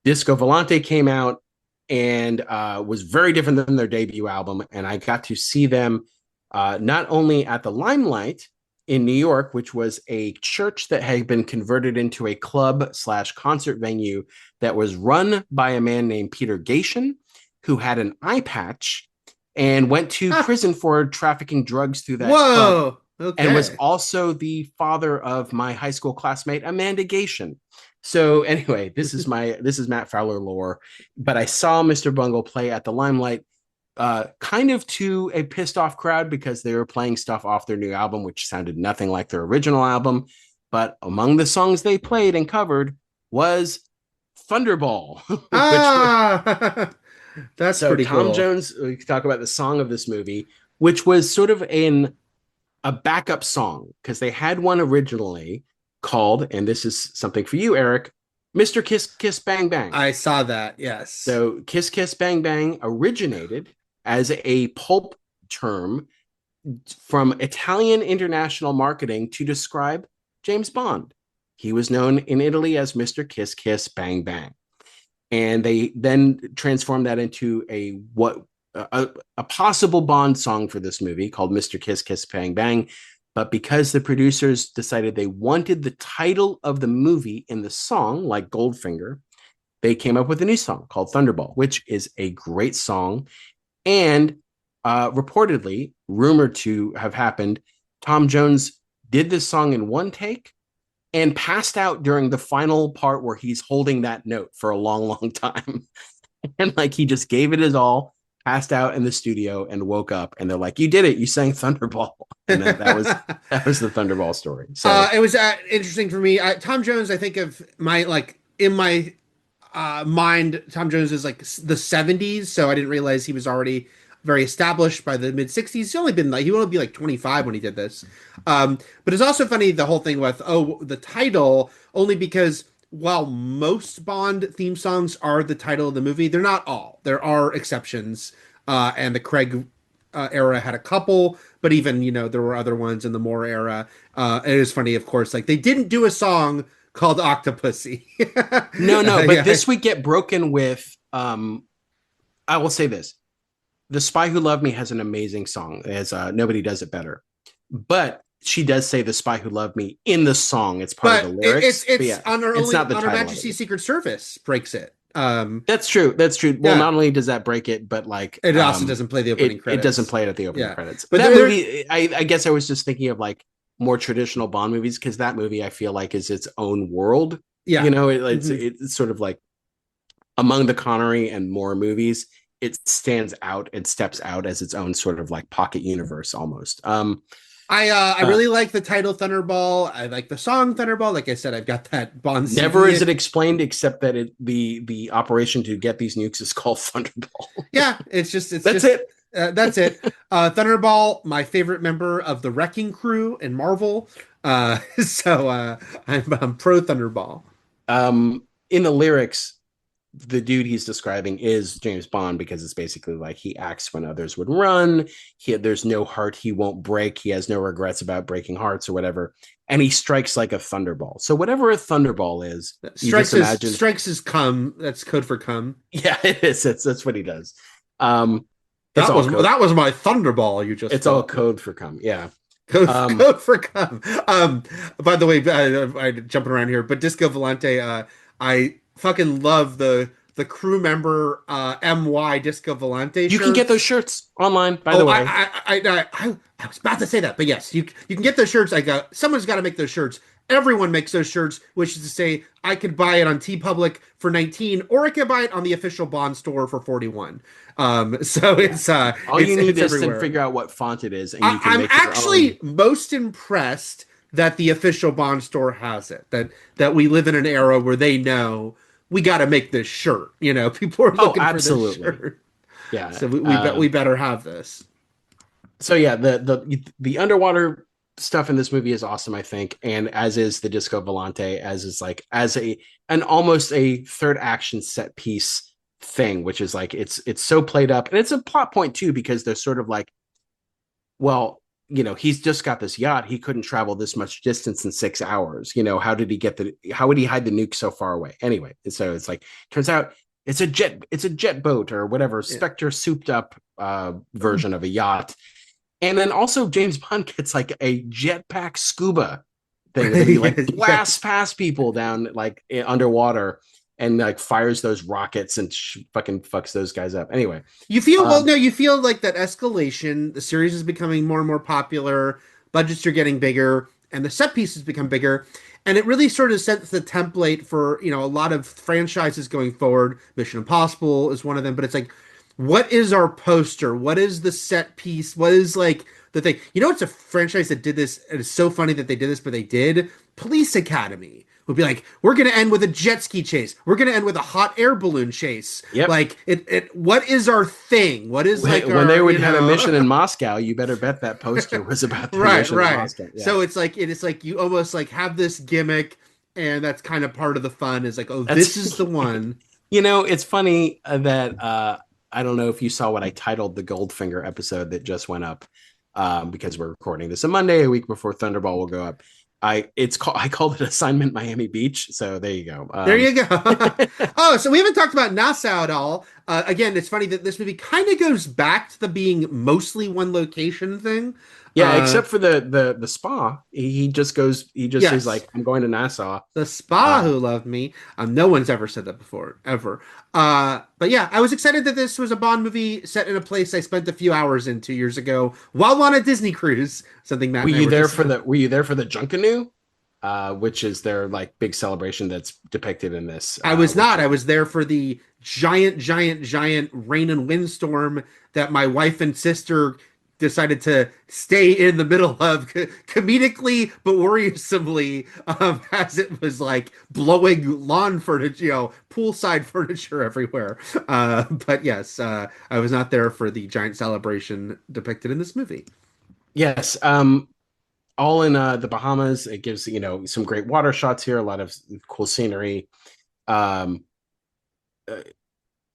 Disco Volante came out and was very different than their debut album. And I got to see them not only at the Limelight in New York, which was a church that had been converted into a club/concert venue that was run by a man named Peter Gatien, who had an eye patch and went to prison for trafficking drugs through that club. Okay. And was also the father of my high school classmate Amanda Gatien. So anyway, this is Matt Fowler lore. But I saw Mr. Bungle play at the Limelight, kind of to a pissed off crowd because they were playing stuff off their new album, which sounded nothing like their original album. But among the songs they played and covered was Thunderball. That's pretty cool. Tom Jones, we can talk about the song of this movie, which was sort of a backup song, because they had one originally called, and this is something for you, Eric, Mr. Kiss Kiss Bang Bang. I saw that, yes. So Kiss Kiss Bang Bang originated as a pulp term from Italian international marketing to describe James Bond. He was known in Italy as Mr. Kiss Kiss Bang Bang. And they then transformed that into a possible Bond song for this movie called Mr. Kiss Kiss Bang Bang. But because the producers decided they wanted the title of the movie in the song, like Goldfinger, they came up with a new song called Thunderball, which is a great song. And reportedly, rumored to have happened, Tom Jones did this song in one take and passed out during the final part where he's holding that note for a long, long time. And he just gave it his all, passed out in the studio and woke up, and they're like, you did it. You sang Thunderball. And that was the Thunderball story. So it was interesting for me. Tom Jones, I think of in my mind, Tom Jones is like the 70s. So I didn't realize he was already very established by the mid 60s. He would only be like 25 when he did this. But it's also funny, the whole thing with, the title, only because while most Bond theme songs are the title of the movie, they're not all. There are exceptions. And the Craig era had a couple, but even, there were other ones in the Moore era. It is funny, of course, like they didn't do a song called Octopussy. No, but Yeah. this would get broken with, I will say this. The Spy Who Loved Me has an amazing song, as Nobody Does It Better. But she does say The Spy Who Loved Me in the song. It's part of the lyrics. It's on Her Majesty's Secret Service breaks it. That's true. Well, not only does that break it, but like it also doesn't play the opening credits. It doesn't play it at the opening credits. But that movie, I guess I was just thinking of like more traditional Bond movies, because that movie I feel like is its own world. Yeah, it's sort of like among the Connery and Moore movies, it stands out and steps out as its own sort of like pocket universe almost. I really like the title Thunderball. I like the song Thunderball. Like I said, I've got that Bond. Never is it explained except that the operation to get these nukes is called Thunderball. Yeah, that's it. Thunderball, my favorite member of the Wrecking Crew in Marvel. So I'm pro Thunderball. In the lyrics, the dude he's describing is James Bond, because it's basically like he acts when others would run. There's no heart he won't break. He has no regrets about breaking hearts or whatever. And he strikes like a thunderball. So whatever a thunderball is, strikes is cum. That's code for cum. Yeah, it is. That's what he does. That was my thunderball. It's all code for cum. Yeah. Code for cum. By the way, I'm jumping around here, but Disco Volante, I fucking love the crew member MY Disco Volante shirts. You can get those shirts online, by the way. I was about to say that, but yes, you can get those shirts. Someone's got to make those shirts. Everyone makes those shirts, which is to say, I could buy it on TeePublic for 19, or I could buy it on the official Bond store for 41. So it's all you need is to figure out what font it is, and you can make I'm actually most impressed that the official Bond store has it. That we live in an era where they know we got to make this shirt. People are looking for this shirt. Yeah. So we better have this. So yeah, the underwater stuff in this movie is awesome, I think, and as is the Disco Volante, as an almost a third action set piece thing, which is like it's so played up, and it's a plot point too, because they're sort of like, well, he's just got this yacht. He couldn't travel this much distance in 6 hours. How would he hide the nuke so far away? Anyway, so it's like, turns out it's a jet boat or whatever, Spectre souped up version of a yacht. And then also James Bond gets like a jetpack scuba thing that he like blasts past people down like underwater, and like fires those rockets and fucking fucks those guys up. Anyway, you feel like that escalation. The series is becoming more and more popular. Budgets are getting bigger, and the set pieces become bigger. And it really sort of sets the template for a lot of franchises going forward. Mission Impossible is one of them, but it's like, what is our poster? What is the set piece? What is like the thing? It's a franchise that did this. It is so funny that they did this, but they did. Police Academy would be like, we're going to end with a jet ski chase. We're going to end with a hot air balloon chase. Yep. Like what is our thing? What is when they would have a mission in Moscow, you better bet that poster was about the mission in Moscow. Yeah. So it's like you almost like have this gimmick, and that's kind of part of the fun, is like, this is the one. It's funny that I don't know if you saw what I titled the Goldfinger episode that just went up, because we're recording this on Monday, a week before Thunderball will go up. I called it Assignment Miami Beach. So there you go. There you go. Oh, so we haven't talked about Nassau at all. Again, it's funny that this movie kind of goes back to the being mostly one location thing. Yeah, except for the spa. He just says like, I'm going to Nassau. The spa who loved me. No one's ever said that before, ever. But yeah, I was excited that this was a Bond movie set in a place I spent a few hours in 2 years ago while on a Disney cruise. Something Matt. Were you there for the Junkanoo? Which is their like big celebration that's depicted in this. I was not. I was there for the giant rain and windstorm that my wife and sister decided to stay in the middle of comedically but worrisomely as it was like blowing lawn furniture, poolside furniture everywhere. But yes, I was not there for the giant celebration depicted in this movie. Yes. All in the Bahamas. It gives, some great water shots here, a lot of cool scenery. Um,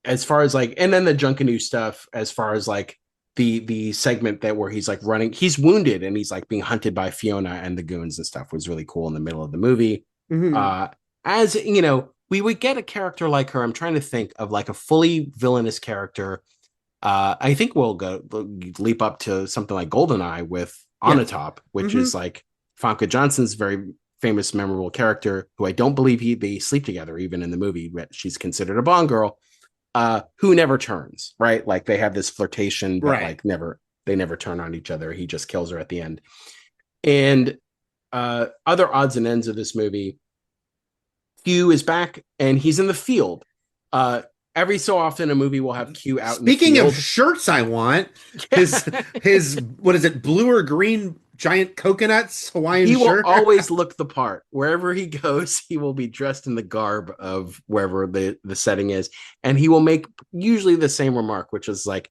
as far as like, and then the Junkanoo stuff, as far as like the segment that where he's like running, he's wounded and he's like being hunted by Fiona and the goons and stuff was really cool in the middle of the movie. Mm-hmm. As we would get a character like her. I'm trying to think of like a fully villainous character. I think we'll leap up to something like Goldeneye with Onatop, which Mm-hmm. is like Famke Johnson's very famous, memorable character, who I don't believe they sleep together even in the movie, but she's considered a Bond girl, who never turns, right? Like they have this flirtation, but Right. like they never turn on each other. He just kills her at the end. And other odds and ends of this movie, Q is back and he's in the field. Every so often a movie will have Q out Speaking in the of field. shirts, I want his what is it, blue or green giant coconuts Hawaiian He will shirt. always look the part. Wherever he goes, he will be dressed in the garb of wherever the setting is. And he will make usually the same remark, which is like,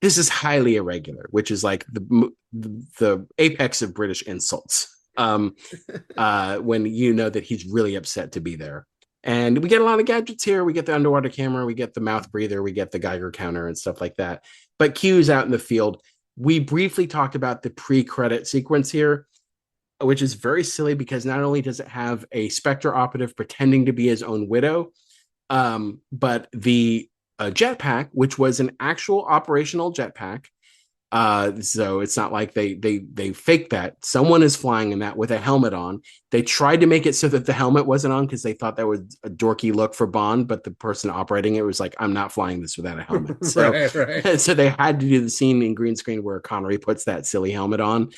this is highly irregular, which is like the apex of British insults. When you know that he's really upset to be there. And we get a lot of gadgets here. We get the underwater camera, we get the mouth breather, we get the Geiger counter and stuff like that. But Q's out in the field. We briefly talked about the pre-credit sequence here, which is very silly because not only does it have a Spectre operative pretending to be his own widow, but the jetpack, which was an actual operational jetpack. So it's not like they faked that. Someone is flying in that with a helmet on. They tried to make it so that the helmet wasn't on because they thought that was a dorky look for Bond, but the person operating it was like, I'm not flying this without a helmet. So, Right. so they had to do the scene in green screen where Connery puts that silly helmet on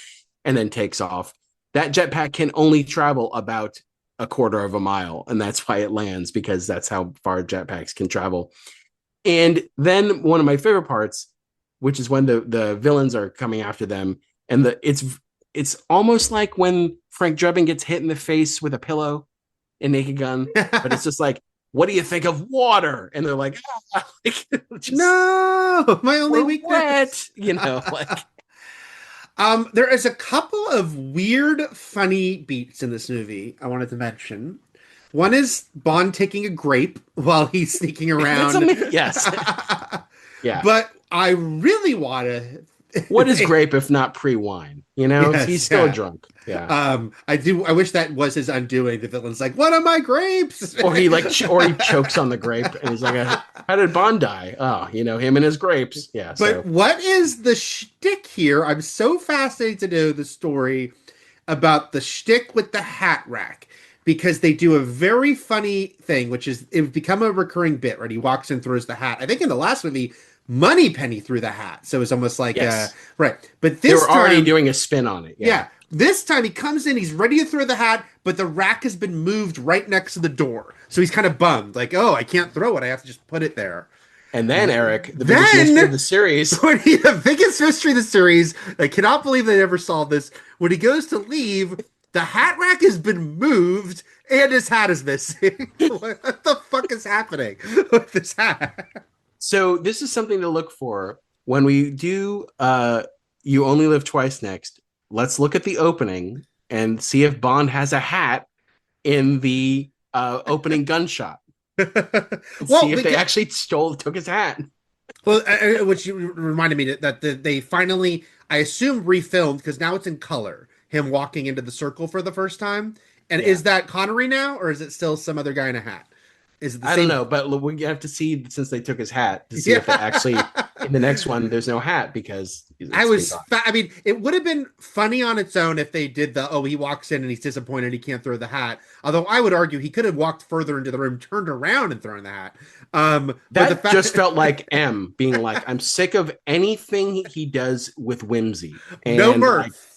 and then takes off. That jetpack can only travel about a quarter of a mile, and that's why it lands, because that's how far jetpacks can travel. And then one of my favorite parts, which is when the villains are coming after them, and it's almost like when Frank Drebin gets hit in the face with a pillow in Naked Gun, but it's just like, what do you think of water? And they're like, like No, my only we're weakness. wet, like. There is a couple of weird, funny beats in this movie I wanted to mention. One is Bond taking a grape while he's sneaking around. Yes. Yeah. But I really want to. What is grape if not pre-wine? Yes, he's still yeah. drunk. Yeah. I wish that was his undoing. The villain's like, "What are my grapes?" Or he chokes on the grape and he's like, how did Bond die? Oh, him and his grapes. Yeah. But what is the shtick here? I'm so fascinated to know the story about the shtick with the hat rack, because they do a very funny thing, which is it become a recurring bit, right? He walks in, throws the hat. I think in the last movie, Moneypenny threw the hat, so it's almost like yes. Right. But they this were time, already doing a spin on it. yeah. This time he comes in, he's ready to throw the hat, but the rack has been moved right next to the door. So he's kind of bummed, like, oh, I can't throw it. I have to just put it there. And then, Eric, the biggest mystery of the series. The biggest mystery of the series, I cannot believe they never solved this. When he goes to leave, the hat rack has been moved and his hat is missing. What the fuck is happening with this hat? So this is something to look for when we do You Only Live Twice next. Let's look at the opening and see if Bond has a hat in the opening gunshot. See if they actually took his hat. Well, which reminded me that they finally, I assume, refilmed, because now it's in color. Him walking into the circle for the first time. And is that Connery now, or is it still some other guy in a hat? Is it the same? I don't know, but we have to see, since they took his hat, to see if it actually in the next one there's no hat, because I mean, it would have been funny on its own if they did he walks in and he's disappointed he can't throw the hat. Although I would argue he could have walked further into the room, turned around, and thrown the hat. That just felt like M being like, I'm sick of anything he does with whimsy. And no mirth.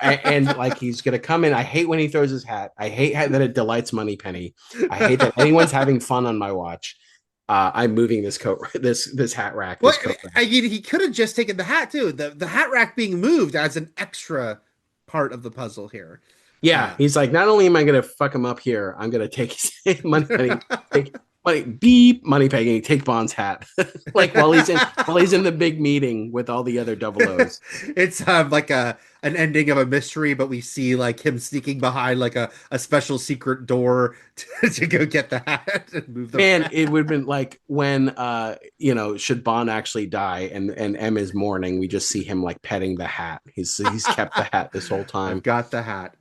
And like he's gonna come in. I hate when he throws his hat. I hate that it delights Moneypenny. I hate that anyone's having fun on my watch. I'm moving this coat, this hat rack, Well, this coat rack. I mean, he could have just taken the hat too. The hat rack being moved as an extra part of the puzzle here. Yeah, he's like, not only am I gonna fuck him up here, I'm gonna take his money, take money, beep, money pegging, take Bond's hat, like while he's in the big meeting with all the other double O's. It's like an ending of a mystery, but we see like him sneaking behind like a special secret door to go get the hat and move the Man, hat. it would have been like when should Bond actually die and M is mourning, we just see him like petting the hat. He's kept the hat this whole time. I've got the hat.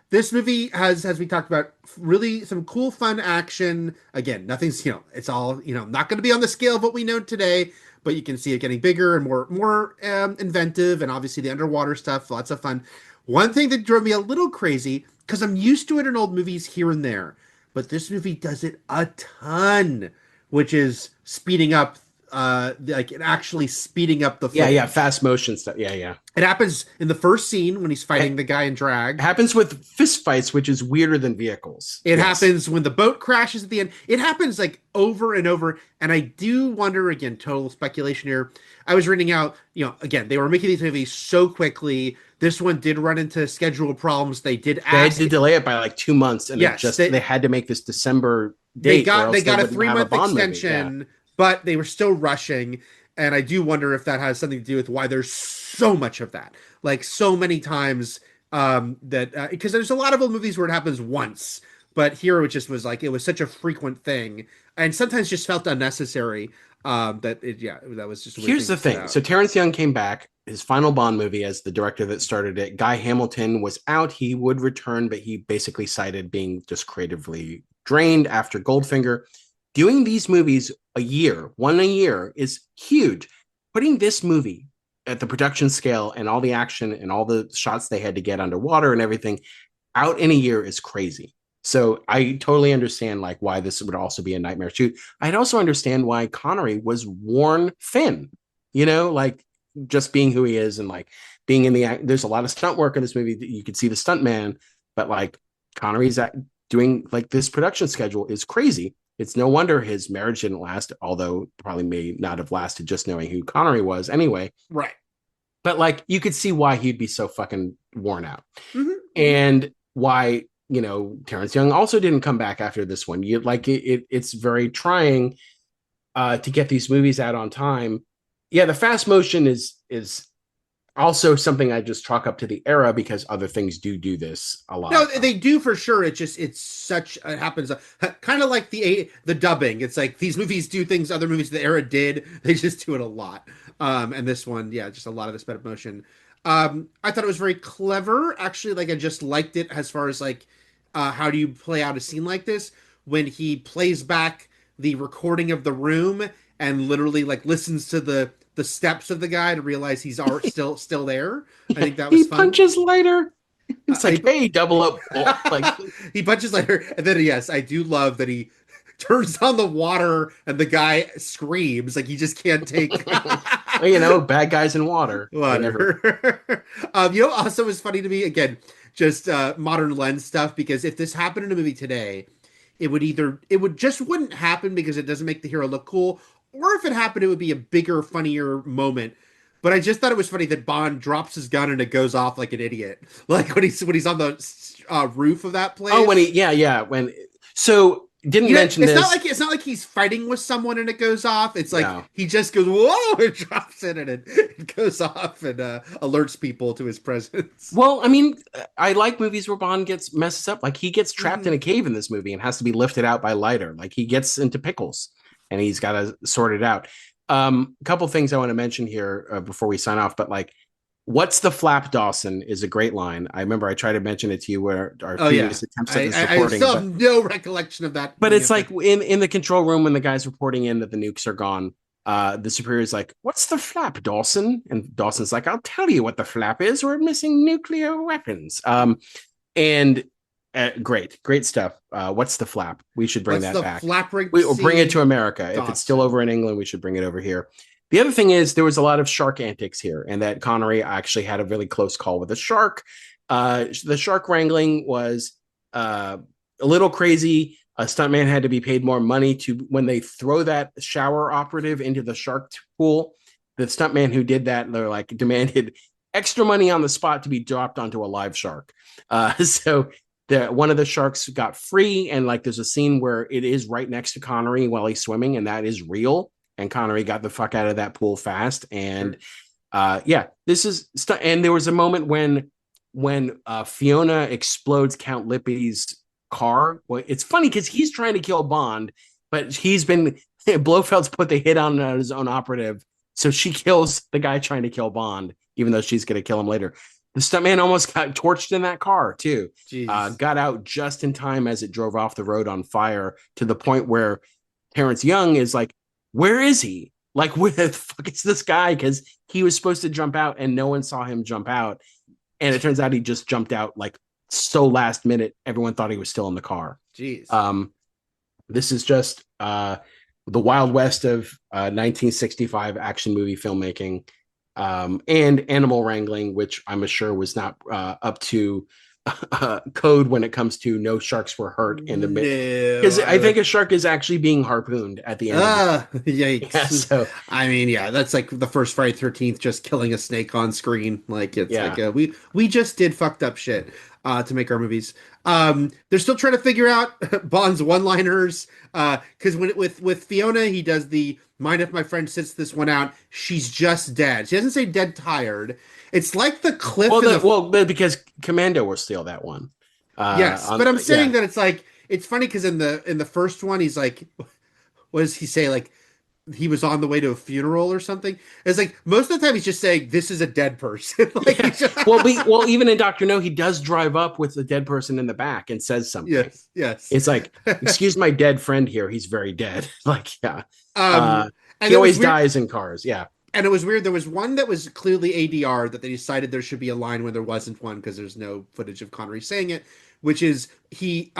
This movie has, as we talked about, really some cool, fun action. Again, nothing's, it's all, not going to be on the scale of what we know today, but you can see it getting bigger and more inventive, and obviously the underwater stuff, lots of fun. One thing that drove me a little crazy, because I'm used to it in old movies here and there, but this movie does it a ton, which is speeding up, like actually speeding up the footage. Yeah, fast motion stuff. Yeah. It happens in the first scene when he's fighting the guy in drag. It happens with fist fights, which is weirder than vehicles. It happens when the boat crashes at the end. It happens like over and over. And I do wonder, again, total speculation here. I was reading out, again, they were making these movies so quickly. This one did run into schedule problems. They had to delay it by like 2 months, and they had to make this December date. They got a 3-month extension, but they were still rushing. And I do wonder if that has something to do with why there's so much of that. Like so many times that because there's a lot of old movies where it happens once, but here it just was like it was such a frequent thing, and sometimes just felt unnecessary. That was just. Here's the thing. So Terrence Young came back, his final Bond movie as the director that started it. Guy Hamilton was out. He would return, but he basically cited being just creatively drained after Goldfinger. Doing these movies one a year is huge. Putting this movie at the production scale and all the action and all the shots they had to get underwater and everything out in a year is crazy. So I totally understand like why this would also be a nightmare shoot. I'd also understand why Connery was worn thin, like just being who he is and like being in there's a lot of stunt work in this movie that you could see the stunt man, but like Connery's doing like this production schedule is crazy. It's no wonder his marriage didn't last, although probably may not have lasted just knowing who Connery was anyway. Right. But like you could see why he'd be so fucking worn out. Mm-hmm. And why, Terrence Young also didn't come back after this one. It's very trying to get these movies out on time. Yeah, the fast motion is also something I just chalk up to the era because other things do this a lot. No, they do for sure. It happens kind of like the dubbing. It's like these movies do things other movies of the era did. They just do it a lot. And this one, just a lot of the sped up motion. I thought it was very clever. Actually, like I just liked it as far as like how do you play out a scene like this when he plays back the recording of the room and literally like listens to the steps of the guy to realize he's still there. I think that was fun. He punches later. It's like, hey, double up. Like he punches later, and then yes, I do love that he turns on the water and the guy screams like he just can't take. Bad guys in water. Also was funny to me again, just modern lens stuff because if this happened in a movie today, it wouldn't happen because it doesn't make the hero look cool. Or if it happened, it would be a bigger, funnier moment. But I just thought it was funny that Bond drops his gun and it goes off like an idiot, like when he's on the roof of that place. Oh, mention it's this. It's not like he's fighting with someone and it goes off. It's like he just goes whoa and drops it and it goes off and alerts people to his presence. Well, I mean, I like movies where Bond gets messes up. Like he gets trapped in a cave in this movie and has to be lifted out by lighter. Like he gets into pickles. And he's got to sort it out. A couple things I want to mention here before we sign off, but like, what's the flap, Dawson is a great line. I remember I tried to mention it to you where our previous attempts at this recording. I still have no recollection of that. But it's like in the control room when the guy's reporting in that the nukes are gone, the superior is like, what's the flap, Dawson? And Dawson's like, I'll tell you what the flap is. We're missing nuclear weapons. Great stuff. What's the flap? We should bring that back. We'll bring it to America. Dawson. If it's still over in England, we should bring it over here. The other thing is there was a lot of shark antics here, and that Connery actually had a really close call with a shark. The shark wrangling was a little crazy. a stuntman had to be paid more money to when they throw that shower operative into the shark pool. The stuntman who did that, they're like demanded extra money on the spot to be dropped onto a live shark. So one of the sharks got free, and like there's a scene where it is right next to Connery while he's swimming, and that is real. And Connery got the fuck out of that pool fast. And this is and there was a moment when Fiona explodes Count Lippy's car. Well, it's funny because he's trying to kill Bond, but Blofeld's put the hit on his own operative, so she kills the guy trying to kill Bond, even though she's going to kill him later. The stuntman almost got torched in that car too. Got out just in time as it drove off the road on fire, to the point where Terrence Young is like, "Where is he? Like, where the fuck is this guy?" Because he was supposed to jump out and no one saw him jump out, and it turns out he just jumped out like so last minute. Everyone thought he was still in the car. Jeez. This is just the Wild West of 1965 action movie filmmaking, and animal wrangling, which I'm sure was not up to code when it comes to no sharks were hurt in the mid, because I think a shark is actually being harpooned at the end. Yikes! Yeah, so I mean, that's like the first Friday 13th, just killing a snake on screen. Like it's like we just did fucked up shit to make our movies. They're still trying to figure out Bond's one-liners, because with Fiona, he does the "mind if my friend sits this one out, she's just dead." She doesn't say dead tired. It's like the cliff. Because Commando will steal that one. Yes, but I'm saying that it's like, it's funny because in the first one, he's like, what does he say? Like, he was on the way to a funeral or something. It's like most of the time he's just saying this is a dead person. Well, even in Dr. No, he does drive up with the dead person in the back and says something. Yes. It's like, excuse my dead friend here. He's very dead. Like, yeah. And he always dies in cars. Yeah. And it was weird. There was one that was clearly ADR that they decided there should be a line when there wasn't one, because there's no footage of Connery saying it, which is the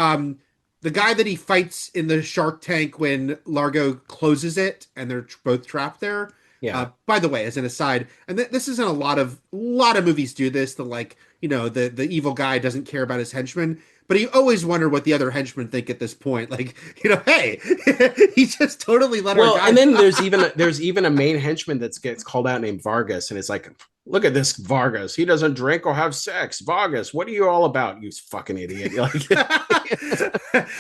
guy that he fights in the shark tank when Largo closes it and they're both trapped there. Yeah. By the way, as an aside, and this isn't a lot of movies do this. The evil guy doesn't care about his henchmen, but you always wonder what the other henchmen think at this point. Like, hey, he just totally let our guy. And then there's even a main henchman that gets called out named Vargas, and it's like, look at this Vargas. He doesn't drink or have sex. Vargas, what are you all about, you fucking idiot? Like,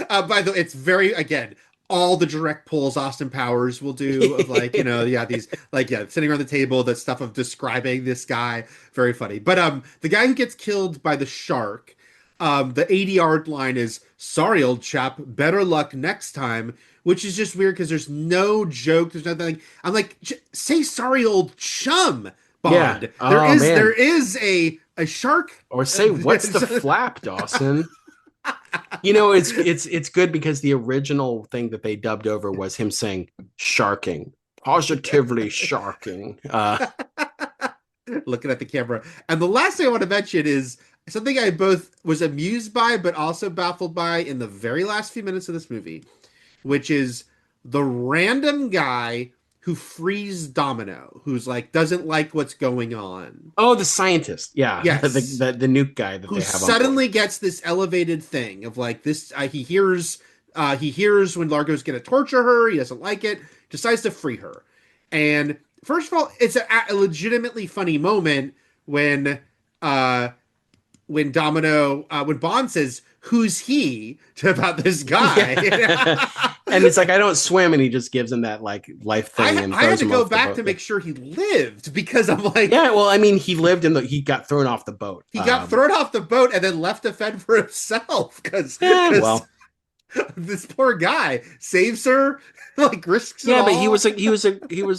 by the way, it's very, again, all the direct pulls Austin Powers will do of like, these sitting around the table, that stuff of describing this guy, very funny. But the guy who gets killed by the shark, the 80-yard line is, "Sorry, old chap, better luck next time," which is just weird because there's no joke, there's nothing. I'm like, say sorry, old chum, Bond. Yeah. There is a shark, or say what's the flap, Dawson. It's good because the original thing that they dubbed over was him saying sharking, positively sharking. Looking at the camera. And the last thing I want to mention is something I both was amused by, but also baffled by in the very last few minutes of this movie, which is the random guy who frees Domino, who's like, doesn't like what's going on. Oh, the scientist. Yeah. Yes. The nuke guy that who they have suddenly gets this elevated thing of like this. He hears when Largo's going to torture her. He doesn't like it, decides to free her. And first of all, it's a legitimately funny moment when Domino, when Bond says, "Who's he?" about this guy. Yeah. And it's like, "I don't swim," and he just gives him that like life thing. I had to go back to make sure he lived, because I'm like, yeah, well, I mean, he lived he got thrown off the boat. He got thrown off the boat and then left to fend for himself because this poor guy saves her, like risks it all. But he was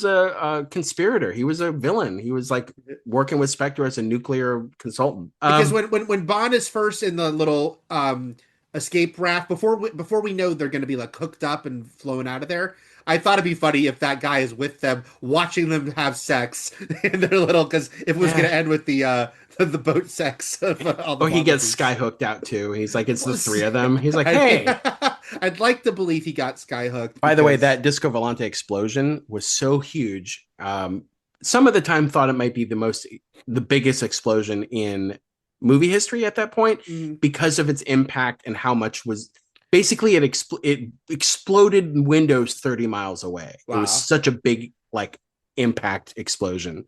a conspirator. He was a villain. He was like working with Spectre as a nuclear consultant. Because when Bond is first in the little escape raft, before we know they're going to be like hooked up and flown out of there, I thought it'd be funny if that guy is with them, watching them have sex in their little, because if it was going to end with the boat sex. He gets skyhooked out too. He's like, it's the three of them. He's like, hey. I'd like to believe he got skyhooked. By the way, that Disco Volante explosion was so huge. Some of the time thought it might be the biggest explosion in movie history at that point, because of its impact and how much was basically it exploded windows 30 miles away. It was Wow. such a big like impact explosion.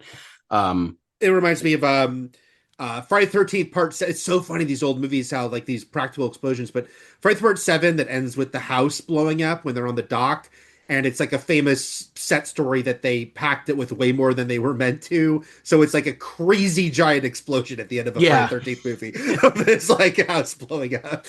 It reminds me of Friday the 13th part. It's so funny, these old movies, how like these practical explosions, but Friday the Part 7 that ends with the house blowing up when they're on the dock, and it's like a famous set story that they packed it with way more than they were meant to, so it's like a crazy giant explosion at the end of a Friday Yeah. the 13th movie of this like house blowing up.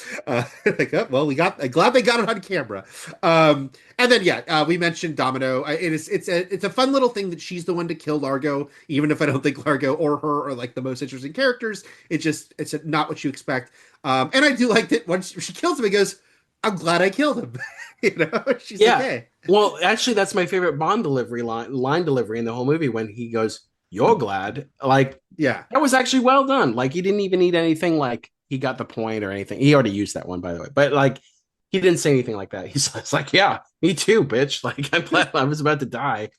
Like, oh, well, I'm glad they got it on camera. And then we mentioned Domino. It's a fun little thing that she's the one to kill Largo, even if I don't think Largo or her are like the most interesting characters. It's not what you expect. And I do like that once she kills him, he goes, "I'm glad I killed him." She's like, Yeah. "Hey." Well, actually, that's my favorite Bond delivery line delivery in the whole movie when he goes, "You're glad." Like Yeah. that was actually well done. Like he didn't even need anything like he got the point or anything. He already used that one, by the way. But like he didn't say anything like that. He's like, "Yeah, me too, bitch." Like I'm glad I was about to die.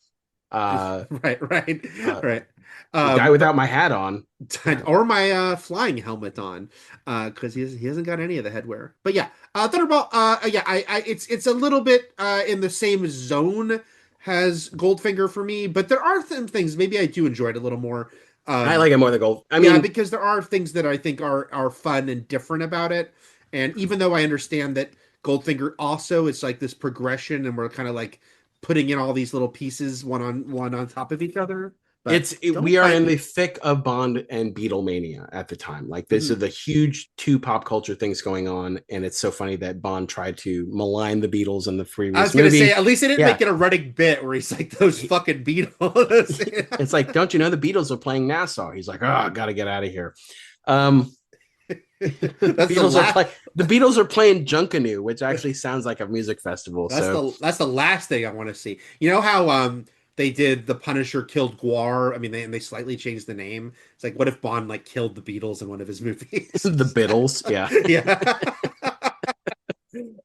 Right, right, Uh, right. Die But without my hat on. Yeah. or my flying helmet on, because he hasn't got any of the headwear. But yeah, Thunderball. It's a little bit in the same zone as Goldfinger for me, but there are some things maybe I do enjoy it a little more. I Um, like it more than gold. I yeah, mean, because there are things that I think are fun and different about it. And even though I understand that Goldfinger also is like this progression, and we're kind of like putting in all these little pieces one on top of each other. But don't we are fight in the me. thick of Bond and Beatlemania at the time. Like these are Mhm. the huge two pop culture things going on, and it's so funny that Bond tried to malign the Beatles in the I was previous gonna say, movie. at least they didn't Yeah, make it a running bit where he's like those fucking Beatles. it's like, don't you know the Beatles are playing Nassau? He's like, oh, gotta get out of here. Um, That's the last. the Beatles are playing Junkanoo, which actually sounds like a music festival. So That's the last thing I want to see. You know how they did the Punisher killed Guar. I mean, they slightly changed the name. It's like, what if Bond like killed the Beatles in one of his the movies? Beatles, yeah. Yeah,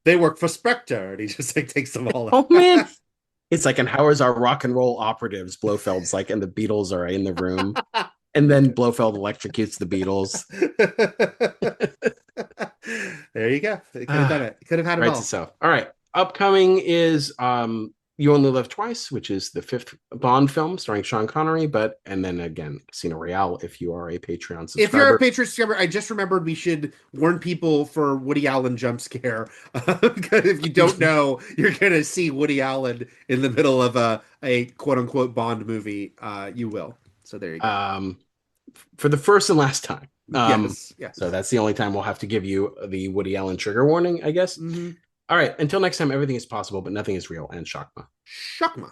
they work for Spectre, and he just like takes them all Oh out. man, it's like, and how is our rock and roll operatives? Blofeld's like, and the Beatles are in the room, and then Blofeld electrocutes the Beatles. There you go. They could have done it. Could have had it Right to all. self. All right. Upcoming is You Only Live Twice, which is the fifth Bond film starring Sean Connery, and then again, Casino Royale if you are a Patreon If you're a subscriber. Patreon subscriber, I just remembered we should warn people for Woody Allen jump scare. Because if you don't know, you're gonna see Woody Allen in the middle of a quote unquote Bond movie. You will. So there you go. um for the first and last time. Yes, So yes. that's the only time we'll have to give you the Woody Allen trigger warning, I guess. Mm-hmm. All right. Until next time, everything is possible, but nothing is real. And Shakma. Shakma.